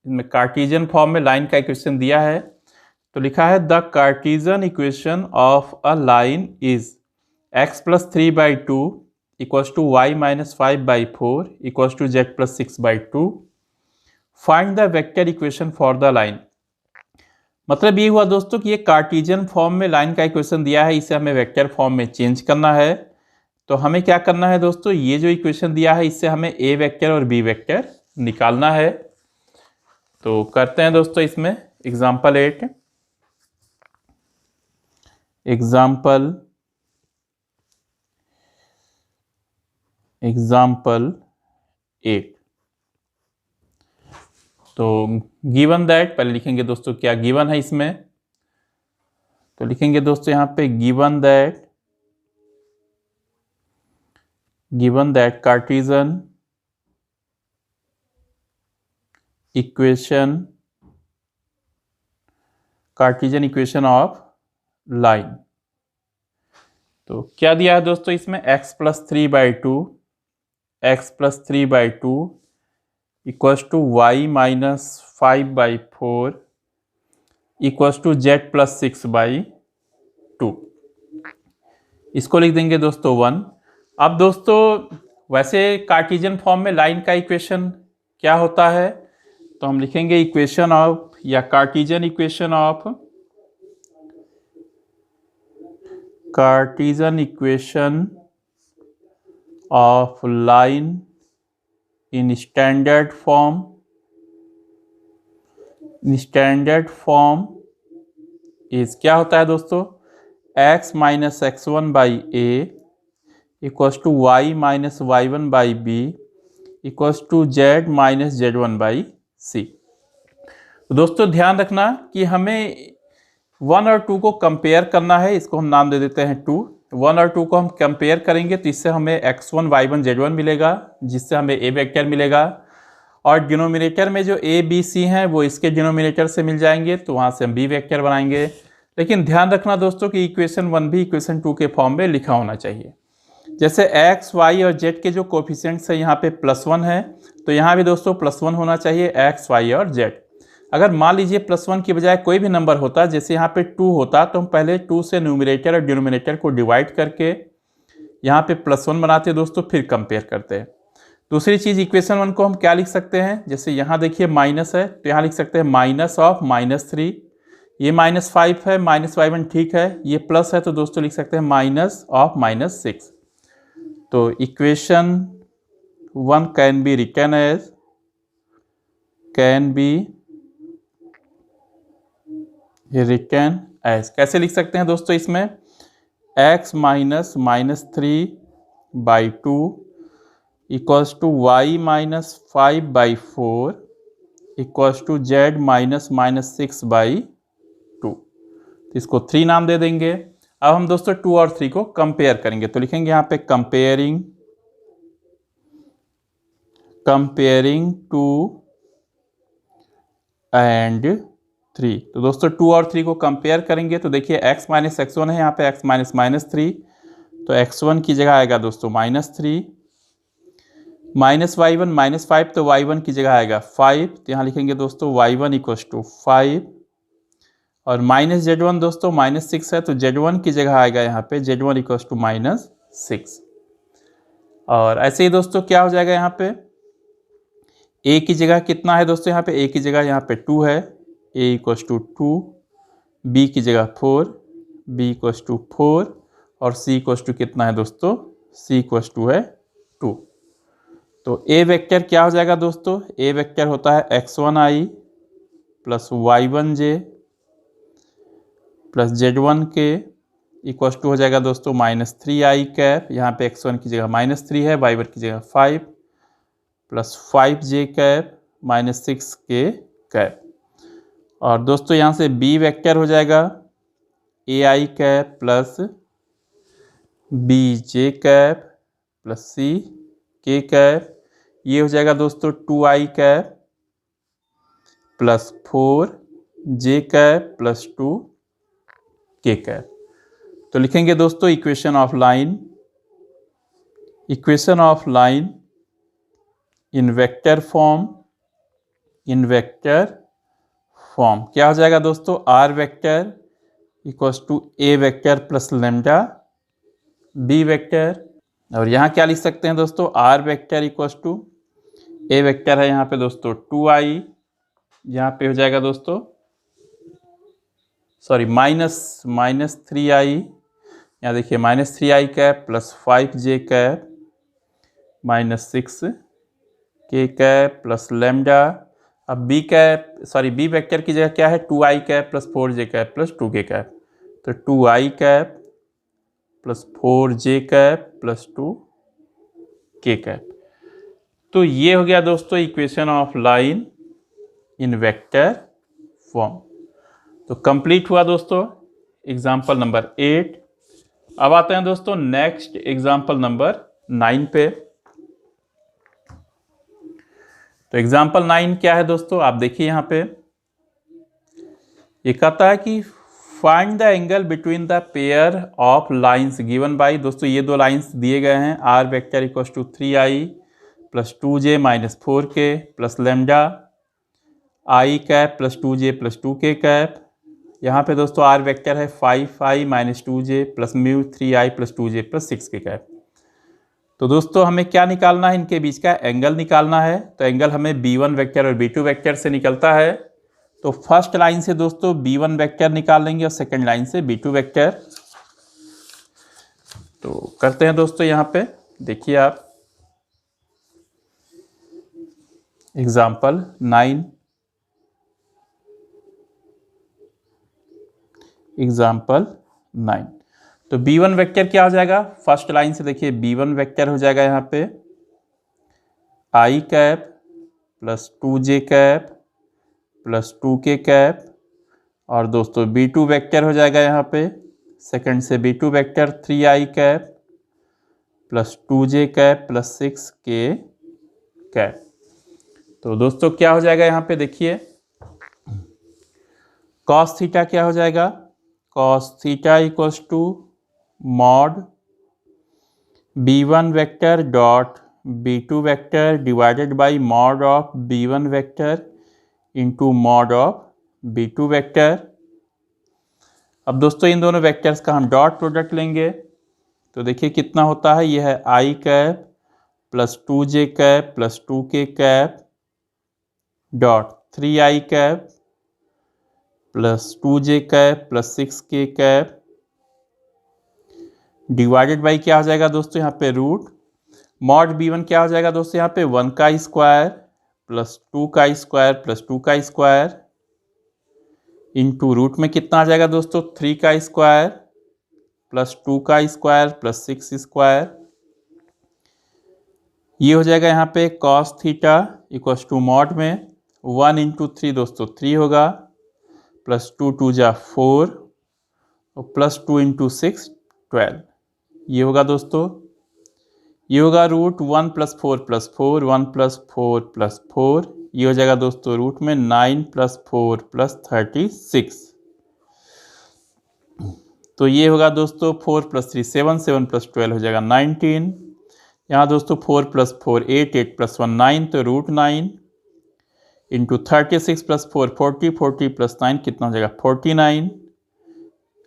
इसमें कार्टेशियन फॉर्म में लाइन का इक्वेशन दिया है। तो लिखा है the Cartesian equation of a line is x plus 3/2 equals to y minus 5/4 equals to z plus 6/2। Find the vector equation for the line. मतलब ये हुआ दोस्तों कि ये कार्टेशियन फॉर्म में लाइन का इक्वेशन दिया है, इसे हमें वेक्टर फॉर्म में चेंज करना है। तो हमें क्या करना है दोस्तों, ये जो इक्वेशन दिया है इससे हमें A वेक्टर और B वेक्टर निकालना है। तो करते हैं दोस्तों इसमें एग्जाम्पल 8। एग्जाम्पल 8। तो गिवन दैट पहले लिखेंगे दोस्तों क्या गिवन है इसमें। तो लिखेंगे दोस्तों यहाँ पे given that Cartesian equation Cartesian equation of line. तो क्या दिया है दोस्तों इसमें, x plus 3/2 x plus 3/2 equals to y minus 5/4 equals to z plus 6/2। इसको लिख देंगे दोस्तों 1। अब दोस्तों वैसे कार्टेशियन फॉर्म में लाइन का इक्वेशन क्या होता है, तो हम लिखेंगे इक्वेशन ऑफ या Cartesian equation of line in standard form is क्या होता है दोस्तों, x minus x1/a equals to y minus y1/b equals to z minus z1/c। तो दोस्तों ध्यान रखना कि हमें 1 और 2 को कंपेयर करना है। इसको हम नाम दे देते हैं 2। 1 और 2 को हम कंपेयर करेंगे तो इससे हमें x1 y1 z1 मिलेगा, जिससे हमें a वेक्टर मिलेगा। और डिनोमिनेटर में जो a b c हैं वो इसके डिनोमिनेटर से मिल जाएंगे, तो वहाँ से हम b वेक्टर बनाएंगे। लेकिन ध्यान रखना दोस्तों कि इक्वेशन 1 भी इक्वेशन 2 के फॉर्म में लिखा होना चाहिए। जैसे x, y और z के जो कोफिशिएंट्स है यहाँ पे +1 है, तो यहाँ भी दोस्तों +1 होना चाहिए x, y और z। अगर मान लीजिए +1 की बजाय कोई भी नंबर होता, जैसे यहाँ पे 2 होता, तो हम पहले 2 से न्यूमरेटर और डिनोमिनेटर को डिवाइड करके यहाँ पे +1 बनाते दोस्तों, फिर कंपेयर करते हैं। दूसरी चीज़ इक्वेशन 1 को हम क्या लिख सकते हैं, जैसे यहाँ देखिए माइनस है तो यहाँ लिख सकते हैं माइनस ऑफ -3। ये -5 है, -y1 ठीक है, ये प्लस है तो दोस्तों लिख सकते हैं माइनस ऑफ -6। तो equation 1 can be written as कैसे लिख सकते हैं दोस्तों इसमें, x minus -3/2 equals to y minus 5/4 equals to z minus -6/2। तो इसको 3 नाम दे देंगे। अब हम दोस्तों 2 और 3 को कंपेयर करेंगे, तो लिखेंगे यहाँ पे कंपेयरिंग 2 एंड 3। तो दोस्तों 2 और 3 को कंपेयर करेंगे तो देखिए x माइनस x1 है, यहाँ पे x माइनस -3, तो x1 की जगह आएगा दोस्तों -3, माइनस y1 -5 तो y1 की जगह आएगा 5, तो यहाँ लिखेंगे दोस्तों y1 इक्वल्स टू 5। और माइनस z1 दोस्तों -6 है, तो z1 की जगह आएगा यहाँ पे z1 इक्वल्स टू -6। और ऐसे ही दोस्तों क्या हो जाएगा, यहाँ पे a की जगह कितना है दोस्तों, यहाँ पे a की जगह यहाँ पे 2 है, a इक्वल्स टू 2, b की जगह 4, b इक्वल्स टू 4 और c इक्वल्स टू कितना है दोस्तों, c इक्वल्स टू है 2। तो a वेक्टर क्या हो जाएगा दोस्तों, a वेक्टर होता है x1i plus y1j plus z1k equals to हो जाएगा दोस्तों -3i कैप, यहाँ पे x1 की जगह -3 है, y1 की जगह 5 plus 5j cap -6k cap. और दोस्तों यहाँ से b वेक्टर हो जाएगा ai cap plus bj cap plus c k cap, ये हो जाएगा दोस्तों 2i cap plus 4j cap plus 2k cap. तो लिखेंगे दोस्तों equation of line in vector form क्या हो जाएगा दोस्तों, r vector equals to a vector plus lambda b vector. और यहाँ क्या लिख सकते हैं दोस्तों, r vector equals to a vector है यहाँ पे दोस्तों 2i, यहाँ पे हो जाएगा दोस्तों सॉरी -3i, यहाँ देखिए -3i cap plus 5j cap -6k cap plus lambda. अब b वेक्टर की जगह क्या है, 2i cap plus 4j cap plus 2k cap, तो 2i cap plus 4j cap plus 2k cap. तो ये हो गया दोस्तों equation of line in vector form. तो कंप्लीट हुआ दोस्तों एग्जाम्पल नंबर 8। अब आते हैं दोस्तों नेक्स्ट एग्जाम्पल नंबर 9 पे। तो एग्जाम्पल 9 क्या है दोस्तों, आप देखिए यहाँ पे ये कहता है कि find the angle between the pair of lines given by, दोस्तों ये दो लाइंस दिए गए हैं, r vector equals to 3i plus 2j minus 4k plus lambda i cap plus 2j plus 2k cap. यहाँ पे दोस्तों आर वेक्टर है 5i minus 2j plus mu 3i plus 2j plus 6k cap. तो दोस्तों हमें क्या निकालना है, इनके बीच का एंगल निकालना है। तो एंगल हमें b1 वेक्टर और b2 वेक्टर से निकलता है। तो फर्स्ट लाइन से दोस्तों b1 वेक्टर निकाल लेंगे और सेकंड लाइन से b2 वेक्टर। तो करते हैं दोस्तों, यहाँ पे देखिए आप एग्जाम्पल 9। एग्जाम्पल 9, तो b1 वेक्टर क्या हो जाएगा, फर्स्ट लाइन से देखिए b1 वेक्टर हो जाएगा यहाँ पे i cap plus 2j cap plus 2k cap. और दोस्तों b2 वेक्टर हो जाएगा यहाँ पे सेकंड से b2 vector 3i cap plus 2j cap plus 6k cap. तो दोस्तों क्या हो जाएगा यहाँ पे देखिए, cos थीटा क्या हो जाएगा, cos theta equals to mod b1 vector dot b2 vector divided by mod of b1 vector into mod of b2 vector. अब दोस्तों इन दोनों वेक्टर्स का हम डॉट प्रोडक्ट लेंगे। तो देखिए कितना होता है, यह है i cap plus 2j cap plus 2k cap dot 3i cap plus 2j cap plus 6k cap divided by क्या हो जाएगा दोस्तों यहाँ पे रूट मॉड b1 क्या हो जाएगा दोस्तों यहाँ पे 1 का स्क्वायर प्लस 2 का स्क्वायर प्लस 2 का स्क्वायर इंटू रूट में कितना आ जाएगा दोस्तों 3 का स्क्वायर प्लस 2 का स्क्वायर प्लस 6 स्क्वायर। ये हो जाएगा यहाँ पे cos theta equals to mod में 1 इंटू 3 दोस्तों 3 होगा प्लस 2 2 जा 4 और प्लस 2 इंटू 6 12। ये होगा दोस्तों, ये होगा root 1 plus 4 plus 4 1 plus 4 plus 4। ये हो जाएगा दोस्तों रूट में 9 प्लस 4 प्लस 36। तो ये होगा दोस्तों 4 प्लस 3 7 7 प्लस 12 हो जाएगा 19। यहाँ दोस्तों 4 प्लस 4 8 8 प्लस 1 9, तो रूट 9 इंटू 36 प्लस 4 40 40 प्लस 9 कितना हो जाएगा 49।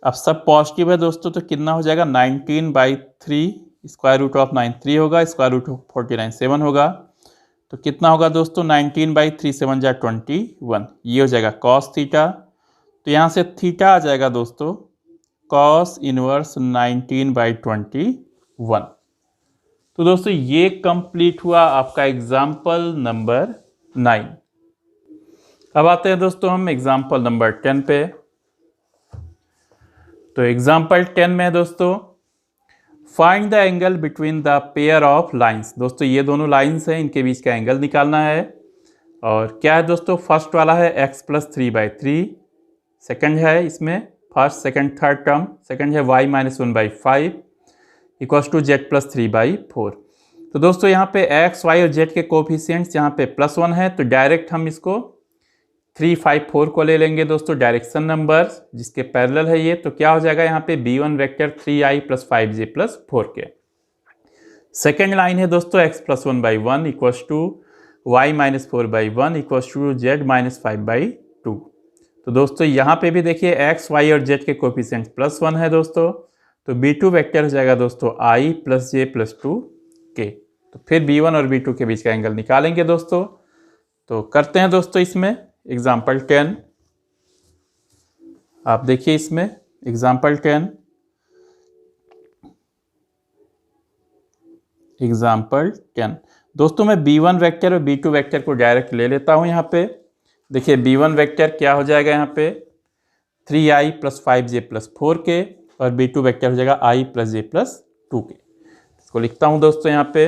अब सब पॉजिटिव है दोस्तों, तो कितना हो जाएगा 19/3 स्क्वायर रूट ऑफ 9 3 होगा, स्क्वायर रूट ऑफ 49 7 होगा। तो कितना होगा दोस्तों 19/3 7 जा 21। ये हो जाएगा cos थीटा। तो यहाँ से थीटा आ जाएगा दोस्तों cos इनवर्स 19/21। तो दोस्तों ये कंप्लीट हुआ आपका एग्जाम्पल नंबर 9। अब आते हैं दोस्तों हम एग्जाम्पल नंबर 10 पे। तो एग्जाम्पल 10 में दोस्तों find the angle between the pair of lines. दोस्तों ये दोनों लाइंस हैं, इनके बीच का एंगल निकालना है। और क्या है दोस्तों, फर्स्ट वाला है x प्लस 3/3, सेकेंड है इसमें first second third term, second है y minus 1/5 equals to z plus 3/4। तो दोस्तों यहाँ पे x, y और z के कोफिशिएंट्स यहाँ पे +1 है, तो डायरेक्ट हम इसको 3 5 4 को ले लेंगे दोस्तों डायरेक्शन नंबर्स जिसके पैरेलल है ये। तो क्या हो जाएगा यहाँ पे b1 vector 3i plus 5j plus 4k। Second line है दोस्तों x plus 1/1 equals to y minus 4/1 equals to z minus 5/2। तो दोस्तों यहाँ पे भी देखिए x, y और z के कोफिशिएंट +1 है दोस्तों। तो b2 वेक्टर हो जाएगा दोस्तों i plus j plus 2k। तो फिर b1 और b2 के बीच का एंगल निकालेंगे दोस्तों। तो करते हैं दोस्तों इसमें एग्जाम्पल 10। आप देखिए इसमें एग्जाम्पल 10। एग्जाम्पल 10 दोस्तों मैं b1 वेक्टर और b2 वेक्टर को डायरेक्ट ले लेता हूं। यहाँ पे देखिए b1 वेक्टर क्या हो जाएगा यहाँ पे 3i plus 5j plus 4k और b2 वेक्टर हो जाएगा i plus j plus 2k। इसको लिखता हूं दोस्तों यहाँ पे।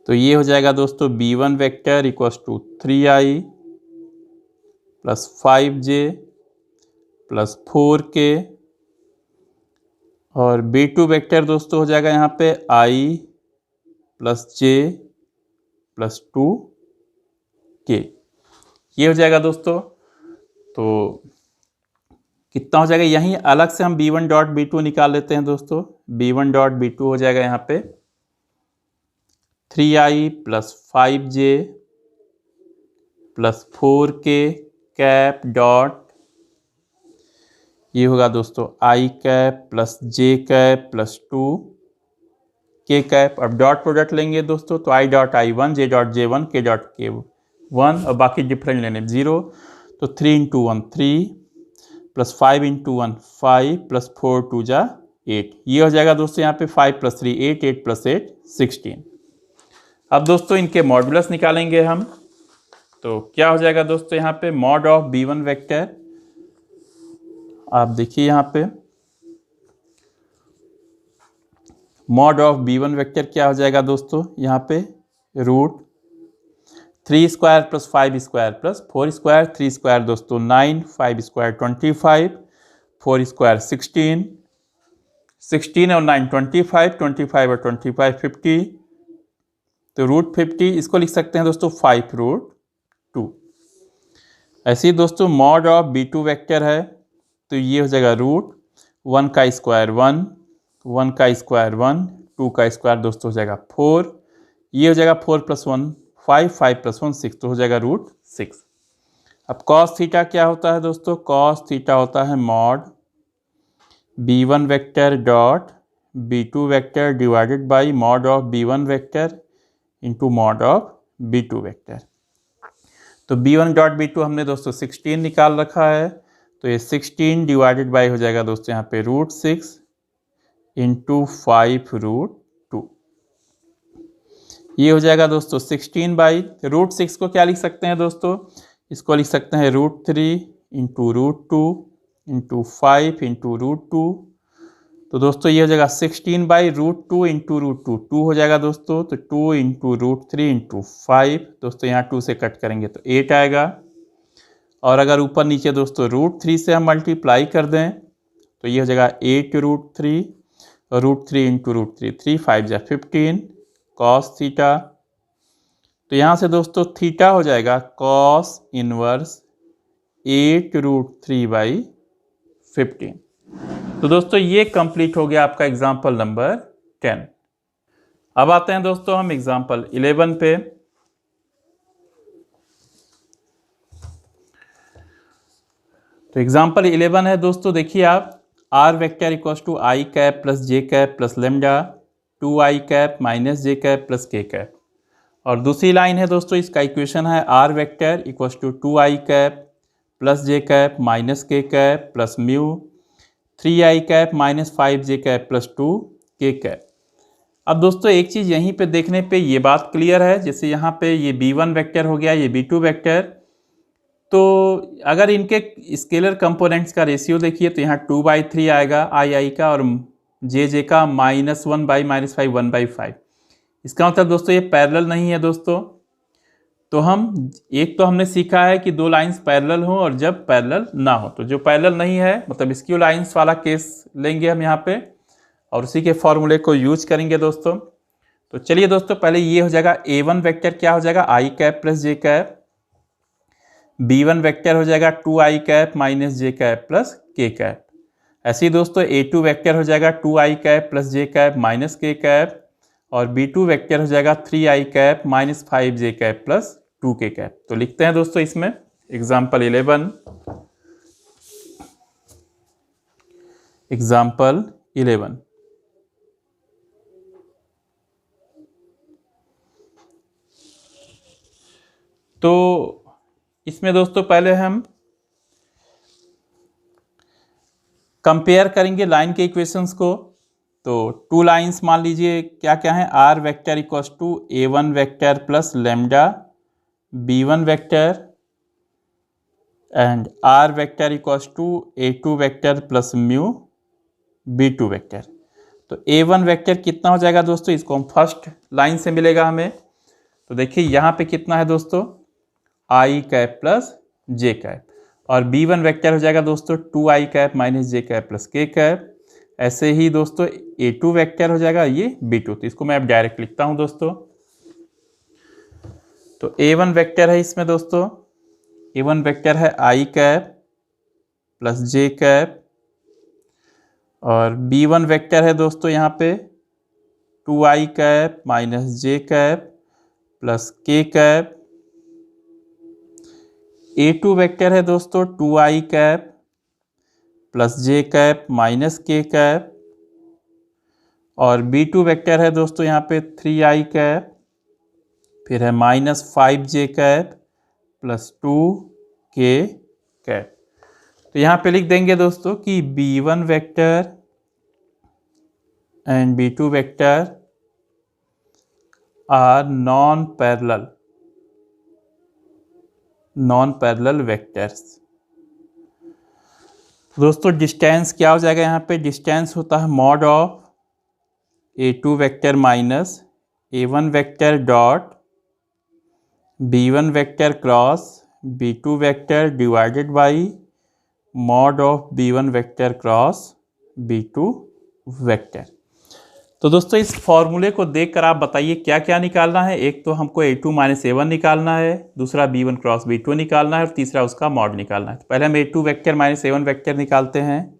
तो ये हो जाएगा दोस्तों b1 vector equals to 3i plus 5j plus 4k और b2 वेक्टर दोस्तों हो जाएगा यहाँ पे i plus j plus 2k। ये हो जाएगा दोस्तों। तो कितना हो जाएगा, यहीं अलग से हम b1 डॉट b2 निकाल लेते हैं दोस्तों। b1 डॉट b2 हो जाएगा यहाँ पे 3i plus 5j plus 4k cap dot, ये होगा दोस्तों i cap plus j cap plus 2k cap. अब डॉट प्रोडक्ट लेंगे दोस्तों, तो i dot i1 j dot j1 k dot k1 और बाकी डिफरेंट लेने 0। तो 3 इंटू 1 3 प्लस 5 इंटू 1 5 प्लस 4 2 जा 8। ये हो जाएगा दोस्तों यहाँ पे 5 प्लस 3 8 8 प्लस 8 16। अब दोस्तों इनके मॉडुलस निकालेंगे हम। तो क्या हो जाएगा दोस्तों यहाँ पे मॉड ऑफ b1 वेक्टर, आप देखिए यहाँ पे मॉड ऑफ b1 वेक्टर क्या हो जाएगा दोस्तों यहाँ पे root 3 square plus 5 square plus 4 square, 3 square दोस्तों 9, 5 स्क्वायर 25, 4 स्क्वायर 16, 16 और 9 25, 25 और 25 50। तो रूट 50 इसको लिख सकते हैं दोस्तों 5 रूट 2। ऐसे ही दोस्तों मॉड ऑफ b2 वेक्टर है, तो ये हो जाएगा रूट 1 का स्क्वायर 1, 1 का स्क्वायर 1, 2 का स्क्वायर दोस्तों हो जाएगा 4, ये हो जाएगा 4 प्लस 1 5, 5 प्लस 1 6, तो हो जाएगा रूट 6। अब कॉस थीटा क्या होता है दोस्तों, कॉस थीटा होता है mod b1 vector dot b2 vector divided by mod of b1 vector into mod of b2 vector. तो b1 डॉट b2 हमने दोस्तों 16 निकाल रखा है, तो ये 16 डिवाइडेड बाई हो जाएगा दोस्तों यहाँ पे रूट 6 इंटू 5 रूट 2। ये हो जाएगा दोस्तों 16 बाई रूट 6 को क्या लिख सकते हैं दोस्तों, इसको लिख सकते हैं root 3 into root 2 into 5 into root 2। तो दोस्तों ये हो जाएगा 16 बाई रूट 2 इंटू रूट 2, 2 हो जाएगा दोस्तों, तो 2 इंटू रूट 3 इंटू 5 दोस्तों यहाँ 2 से कट करेंगे तो 8 आएगा। और अगर ऊपर नीचे दोस्तों रूट 3 से हम मल्टीप्लाई कर दें तो ये हो जाएगा 8 रूट 3 और रूट 3 इंटू रूट 3, 3 5 जा 15 कॉस थीटा। तो यहाँ से दोस्तों थीटा हो जाएगा कॉस इनवर्स 8 रूट 3 बाई 15। तो दोस्तों ये कंप्लीट हो गया आपका एग्जाम्पल नंबर 10। अब आते हैं दोस्तों हम एग्जाम्पल 11 पे। तो एग्जाम्पल 11 है दोस्तों, देखिए आप r vector equals to i cap plus j cap plus lambda 2i cap minus j cap plus k cap. और दूसरी लाइन है दोस्तों, इसका इक्वेशन है r vector equals to 2i cap plus j cap minus k cap plus mu 3i cap minus 5j cap plus 2k cap. अब दोस्तों एक चीज़ यहीं पे देखने पे ये बात क्लियर है, जैसे यहाँ पे ये b1 वेक्टर हो गया, ये b2 वेक्टर, तो अगर इनके स्केलर कंपोनेंट्स का रेशियो देखिए तो यहाँ 2/3 आएगा i का और j का -1 बाई -5 1/5। इसका मतलब दोस्तों ये पैरेलल नहीं है दोस्तों। तो हम एक तो हमने सीखा है कि दो लाइंस पैरेलल हो और जब पैरेलल ना हो, तो जो पैरेलल नहीं है मतलब स्क्यू लाइंस वाला केस लेंगे हम यहाँ पे और उसी के फॉर्मूले को यूज करेंगे दोस्तों। तो चलिए दोस्तों पहले ये हो जाएगा a1 वेक्टर क्या हो जाएगा i cap plus j cap, b1 vector हो जाएगा 2i cap minus j cap plus k cap. ऐसे ही दोस्तों a2 वेक्टर हो जाएगा 2i cap plus j cap minus k cap और b2 वेक्टर हो जाएगा 3i cap minus 5j cap plus 2k cap. तो लिखते हैं दोस्तों इसमें एग्जाम्पल 11। एग्जाम्पल 11 तो इसमें दोस्तों पहले हम कंपेयर करेंगे लाइन के इक्वेशंस को। तो टू लाइंस मान लीजिए क्या क्या है, r vector equals to a1 vector plus lambda b1 vector and r vector equals to a2 vector plus mu b2 vector. तो a1 वेक्टर कितना हो जाएगा दोस्तों, इसको हम फर्स्ट लाइन से मिलेगा हमें। तो देखिए यहाँ पे कितना है दोस्तों i cap plus j cap और b1 वेक्टर हो जाएगा दोस्तों 2i cap minus j cap plus k cap. ऐसे ही दोस्तों a2 वेक्टर हो जाएगा ये b2, तो इसको मैं अब डायरेक्ट लिखता हूं दोस्तों। तो a1 वेक्टर है इसमें दोस्तों A1 वेक्टर है आई कैप प्लस जे कैप, और B1 वेक्टर है दोस्तों यहाँ पे 2i cap minus j cap plus k cap. A2 vector है दोस्तों 2i cap plus j cap minus k cap, और B2 वेक्टर है दोस्तों यहाँ पे 3i कैप, फिर है minus 5j cap plus 2k cap. तो यहाँ पे लिख देंगे दोस्तों कि B1 vector and B2 vector are non parallel vectors. दोस्तों डिस्टेंस क्या हो जाएगा, यहाँ पे डिस्टेंस होता है mod of A2 vector minus A1 vector dot B1 vector cross B2 vector divided by mod of B1 vector cross B2 vector. तो दोस्तों इस फॉर्मूले को देखकर आप बताइए क्या क्या निकालना है। एक तो हमको A2 माइनस A1 निकालना है, दूसरा B1 क्रॉस B2 निकालना है, और तीसरा उसका मॉड निकालना है। तो पहले हम A2 vector minus A1 vector निकालते हैं।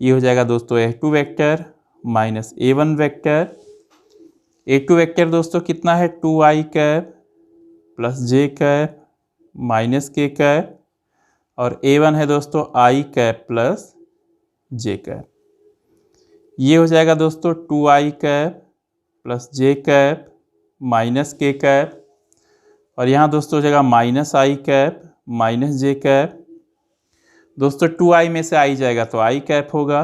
ये हो जाएगा दोस्तों A2 vector minus A1 vector. A2 vector दोस्तों कितना है 2i cap plus j cap minus k cap, और A1 है दोस्तों i cap plus j cap. ये हो जाएगा दोस्तों 2i cap plus j cap minus k cap, और यहाँ दोस्तों हो जाएगा minus i cap minus j cap. दोस्तों 2i में से i जाएगा तो i कैप होगा,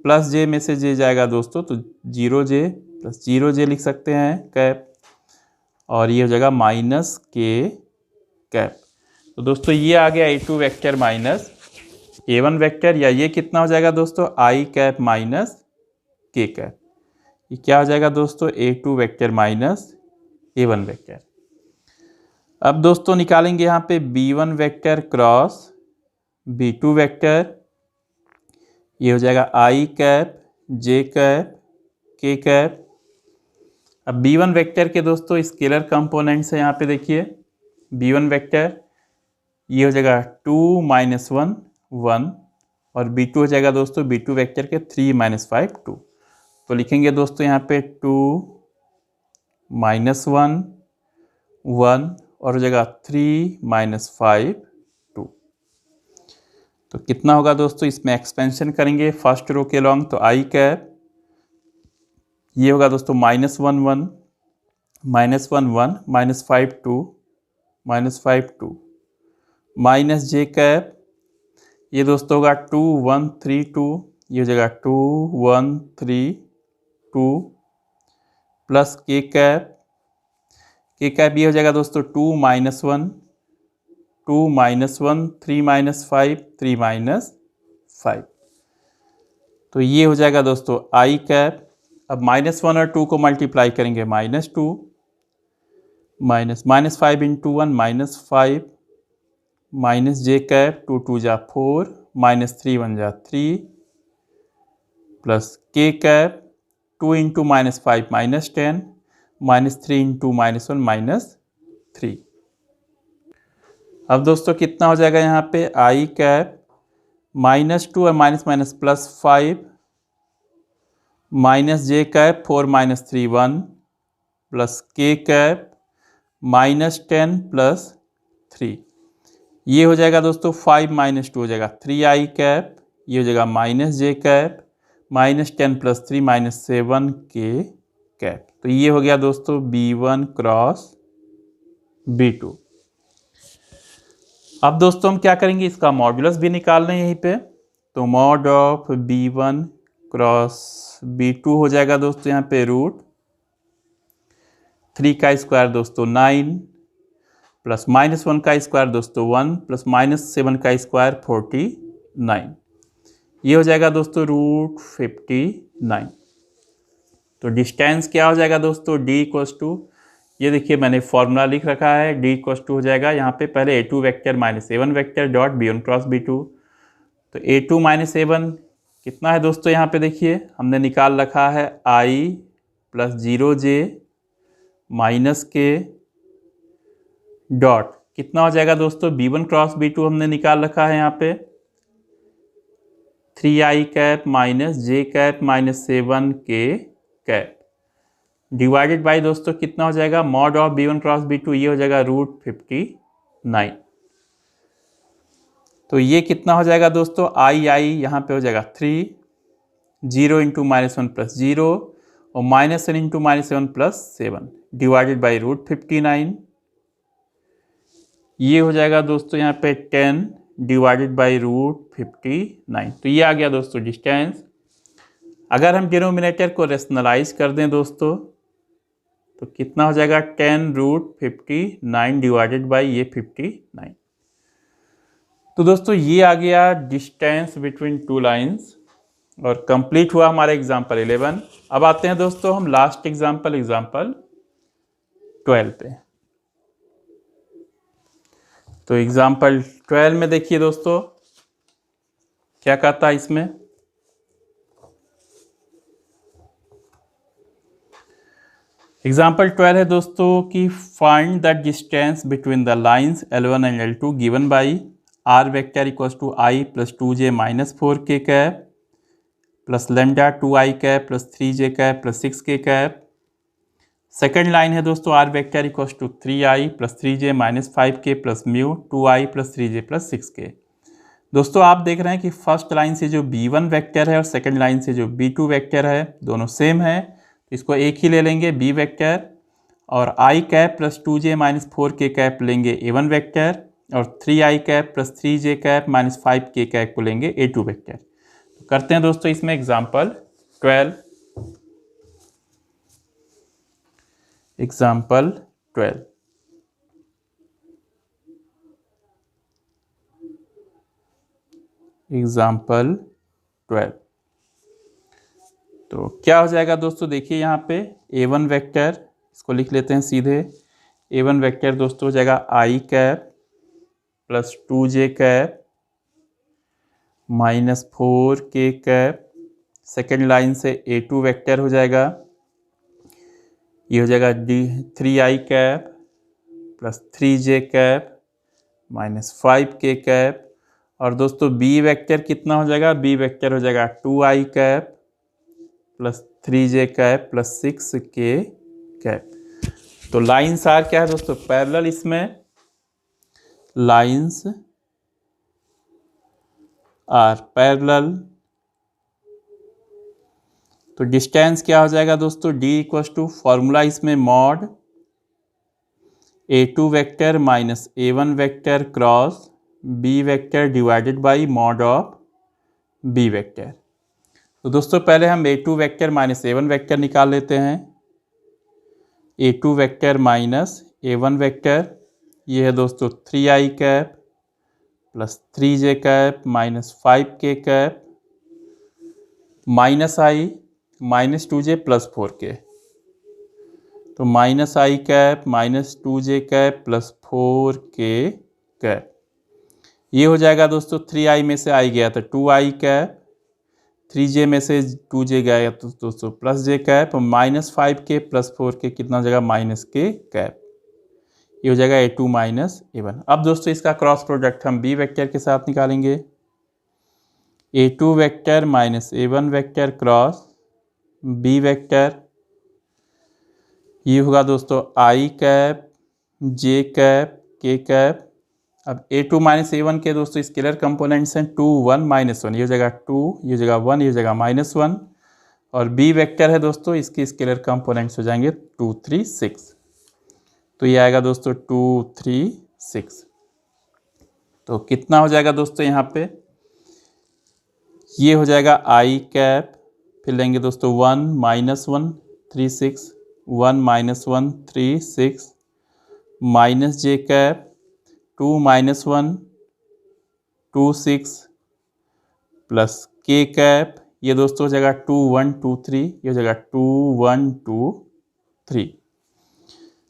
प्लस j में से j जाएगा दोस्तों तो 0j प्लस 0j लिख सकते हैं कैप, और ये हो जाएगा माइनस के कैप। तो दोस्तों ये आ गया A2 vector minus A1 vector, या ये कितना हो जाएगा दोस्तों i cap minus k cap. ये क्या हो जाएगा दोस्तों A2 vector minus A1 vector. अब दोस्तों निकालेंगे यहाँ पे B1 vector cross B2 vector. ये हो जाएगा i कैप जे कैप के कैप। अब B1 वेक्टर के दोस्तों स्केलर कंपोनेंट्स है यहाँ पे देखिए। B1 वेक्टर ये हो जाएगा 2 माइनस 1 1, और B2 हो जाएगा दोस्तों B2 वेक्टर के 3 माइनस 5 2। तो लिखेंगे दोस्तों यहाँ पे 2 माइनस 1 1, और हो जाएगा 3 माइनस 5 2। तो कितना होगा दोस्तों, इसमें एक्सपेंशन करेंगे फर्स्ट रो के लॉन्ग, तो i कैप ये होगा दोस्तों minus 1 1 minus 1 1 minus 5 2 minus 5 2, minus j cap ये दोस्तों होगा 2 1 3 2, ये हो जाएगा 2 1 3 2, प्लस के कैप ये हो जाएगा दोस्तों 2 माइनस 1 2 माइनस 1 3 माइनस 5 3 माइनस 5। तो ये हो जाएगा दोस्तों i कैप। अब माइनस 1 और 2 को मल्टीप्लाई करेंगे minus 2 minus 5 into 1 minus 5 minus j cap 2 2 जा 4 माइनस 3 1 जा 3, plus k cap 2 into minus 5 minus 10 minus 3 into minus 1 minus 3। अब दोस्तों कितना हो जाएगा यहाँ पे i कैप माइनस 2 और minus minus plus 5 minus j cap 4 minus 3 1, plus k cap minus 10 plus 3। ये हो जाएगा दोस्तों 5 माइनस 2 हो जाएगा 3i कैप, ये हो जाएगा minus j cap minus 10 plus 3 minus 7 के कैप। तो ये हो गया दोस्तों B1 क्रॉस B2। अब दोस्तों हम क्या करेंगे, इसका मॉड्यूलस भी निकाल रहे हैं यहीं पे। तो mod of B1 cross B2 हो जाएगा दोस्तों यहाँ पे रूट 3 का स्क्वायर दोस्तों 9, प्लस माइनस 1 का स्क्वायर दोस्तों 1, प्लस माइनस 7 का स्क्वायर 49। ये हो जाएगा दोस्तों रूट 59। तो डिस्टेंस क्या हो जाएगा दोस्तों D इक्वल्स टू, ये देखिए मैंने फॉर्मूला लिख रखा है, D इक्वल्स टू हो जाएगा यहाँ पे पहले A2 vector minus A1 vector dot B1 cross B2। तो A2 माइनस A1 कितना है दोस्तों, यहाँ पे देखिए हमने निकाल रखा है i प्लस 0j माइनस के डॉट कितना हो जाएगा दोस्तों, b1 क्रॉस b2 हमने निकाल रखा है यहाँ पे 3i cap minus j cap minus 7k cap divided by दोस्तों कितना हो जाएगा, mod of b1 cross b2 ये हो जाएगा √59। तो ये कितना हो जाएगा दोस्तों, i यहाँ पे हो जाएगा 3, 0 इंटू -1 प्लस 0 और -1 इंटू -1 प्लस 7 डिवाइडेड बाई √59। ये हो जाएगा दोस्तों यहाँ पे 10 डिवाइडेड बाई √59। तो ये आ गया दोस्तों डिस्टेंस। अगर हम डिनोमिनेटर को रेशनलाइज कर दें दोस्तों तो कितना हो जाएगा, 10√59 डिवाइडेड बाई ये 59। तो दोस्तों ये आ गया डिस्टेंस बिटवीन टू लाइंस और कंप्लीट हुआ हमारा एग्जाम्पल 11। अब आते हैं दोस्तों हम लास्ट एग्जाम्पल 12 पे। तो एग्जाम्पल 12 में देखिए दोस्तों क्या कहता है इसमें, एग्जाम्पल 12 है दोस्तों कि find the distance between the lines L1 and L2 given by r vector equals to i plus 2j minus 4k cap plus lambda 2i cap plus 3j cap plus 6k cap. Second line है दोस्तों r vector equals to 3i plus 3j minus 5k plus mu 2i plus 3j plus 6k। दोस्तों आप देख रहे हैं कि फर्स्ट लाइन से जो b1 वेक्टर है और सेकेंड लाइन से जो b2 वेक्टर है दोनों सेम है, इसको एक ही ले लेंगे b वेक्टर, और i cap plus 2j minus 4k cap लेंगे a1 वेक्टर और 3i cap plus 3j cap minus 5k cap को लेंगे a2 वेक्टर। तो करते हैं दोस्तों इसमें एग्जाम्पल 12। Example 12 example 12। तो क्या हो जाएगा दोस्तों, देखिए यहाँ पे a1 वेक्टर, इसको लिख लेते हैं सीधे। a1 वेक्टर दोस्तों हो जाएगा i cap plus 2j cap minus 4k cap. Second line से a2 वेक्टर हो जाएगा, ये हो जाएगा 3i cap plus 3j cap minus 5k cap. और दोस्तों b वेक्टर कितना हो जाएगा, b वेक्टर हो जाएगा 2i cap plus 3j cap plus 6k cap. तो लाइन्स आर क्या है दोस्तों, पैरेलल। इसमें लाइन्स आर पैरेलल। तो डिस्टेंस क्या हो जाएगा दोस्तों, d इक्वल्स टू फॉर्मूला इसमें mod a2 vector minus a1 vector cross b vector divided by mod of b vector. तो दोस्तों पहले हम a2 vector minus a1 vector निकाल लेते हैं। a2 vector minus a1 vector, ये है दोस्तों 3i cap plus 3j cap minus 5k cap minus i minus 2j plus 4k। तो minus i cap minus 2j cap plus 4k cap. ये हो जाएगा दोस्तों 3i में से i गया तो 2i कैप, 3j में से 2j गया तो दोस्तों plus j cap, minus 5k plus 4k कितना हो जाएगा माइनस k कैप। ये हो जाएगा a2 माइनस a1। अब दोस्तों इसका क्रॉस प्रोडक्ट हम b वेक्टर के साथ निकालेंगे। a2 vector minus a1 vector cross b vector, ये होगा दोस्तों i cap j cap k cap. अब a2 माइनस a1 के दोस्तों स्केलर कंपोनेंट्स हैं 2 1 माइनस 1, ये हो जाएगा 2, ये हो जाएगा 1, ये हो जाएगा माइनस 1। और b वेक्टर है दोस्तों, इसके स्केलर कंपोनेंट्स हो जाएंगे 2 3 6। तो ये आएगा दोस्तों 2 3 6। तो कितना हो जाएगा दोस्तों यहाँ पे, ये हो जाएगा i कैप, फिर लेंगे दोस्तों 1 minus 1 3 6, 1 minus 1 3 6 minus j cap 2 minus 1 2 6 plus k cap. ये दोस्तों हो जाएगा 2 1 2 3, ये हो जाएगा 2 1 2 3।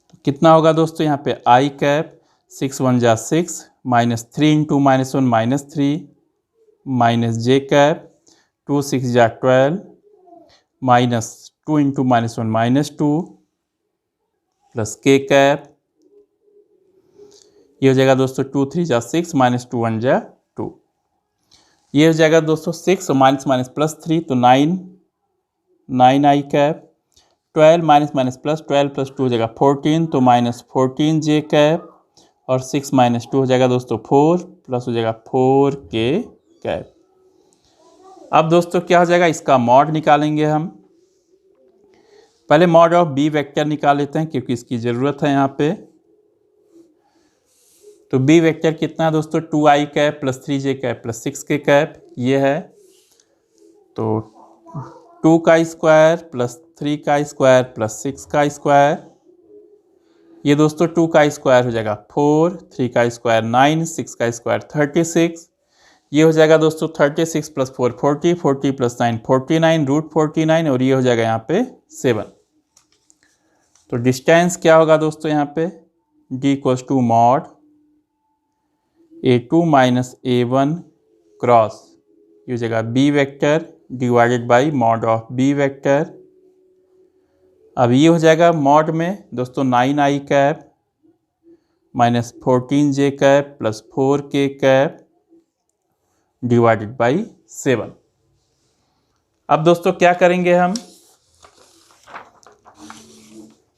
तो कितना होगा दोस्तों यहाँ पे i कैप 6 1 जा 6 minus 3 into minus 1 minus 3 minus j cap 2 6 जा 12 minus 2 into minus 1 minus 2 plus k cap. ये हो जाएगा दोस्तों 2 3 जा 6 माइनस 2 1 जा 2। ये हो जाएगा दोस्तों 6 और माइनस माइनस प्लस 3 तो 9 i cap. 12 minus minus plus 12 plus 2 हो जाएगा 14 तो माइनस 14 जे कैप। और 6 माइनस 2 हो जाएगा दोस्तों 4 प्लस हो जाएगा 4 के कैप। अब दोस्तों क्या हो जाएगा, इसका मॉड निकालेंगे हम। पहले मॉड ऑफ बी वेक्टर निकाल लेते हैं क्योंकि इसकी ज़रूरत है यहाँ पे। तो बी वेक्टर कितना है दोस्तों, 2i cap plus 3j cap plus 6 के कैप, ये है। तो 2 का स्क्वायर प्लस 3 का स्क्वायर प्लस 6 का स्क्वायर, ये दोस्तों 2 का स्क्वायर हो जाएगा 4, 3 का स्क्वायर 9, 6 का स्क्वायर 36। ये हो जाएगा दोस्तों 36 प्लस 4 40, 40 प्लस 9 49, रूट 49, और ये हो जाएगा यहाँ पे 7। तो डिस्टेंस क्या होगा दोस्तों यहाँ पे, d equals to mod a2 minus a1 cross, ये हो जाएगा b vector divided by mod of b vector. अब ये हो जाएगा मॉड में दोस्तों 9i cap minus 14j cap plus 4k cap divided by 7। अब दोस्तों क्या करेंगे हम,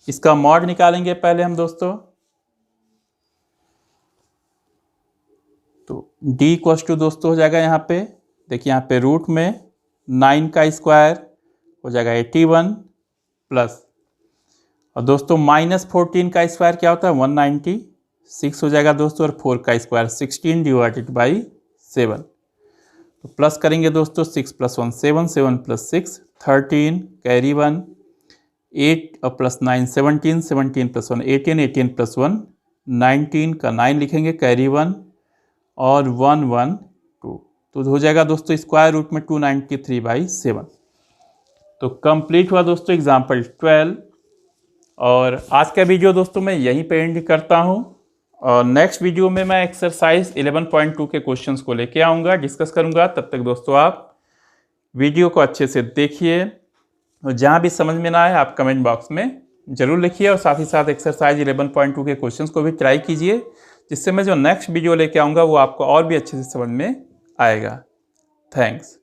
इसका मॉड निकालेंगे पहले हम दोस्तों। तो d इक्वल्स टू दोस्तों हो जाएगा यहाँ पे, देखिए यहाँ पे रूट में 9 का स्क्वायर हो जाएगा 81 प्लस, और दोस्तों माइनस 14 का स्क्वायर क्या होता है 196 हो जाएगा दोस्तों, और 4 का स्क्वायर 16 डिवाइडेड बाई 7। तो प्लस करेंगे दोस्तों 6 प्लस 1 7, 7 प्लस 6 13, कैरी 1 8 और प्लस 9 17, 17 प्लस 1 18, 18 प्लस 1 19 का 9 लिखेंगे, कैरी 1 और 1 1 2, तो हो जाएगा दोस्तों स्क्वायर रूट में 293/7। तो कंप्लीट हुआ दोस्तों एग्जाम्पल 12। और आज का वीडियो दोस्तों मैं यहीं पे एंड करता हूँ, और नेक्स्ट वीडियो में मैं एक्सरसाइज 11.2 के क्वेश्चंस को लेके आऊँगा, डिस्कस करूँगा। तब तक दोस्तों आप वीडियो को अच्छे से देखिए, और जहाँ भी समझ में ना आए आप कमेंट बॉक्स में ज़रूर लिखिए, और साथ ही साथ एक्सरसाइज 11.2 के क्वेश्चंस को भी ट्राई कीजिए, जिससे मैं जो नेक्स्ट वीडियो लेके आऊँगा वो आपको और भी अच्छे से समझ में आएगा। थैंक्स।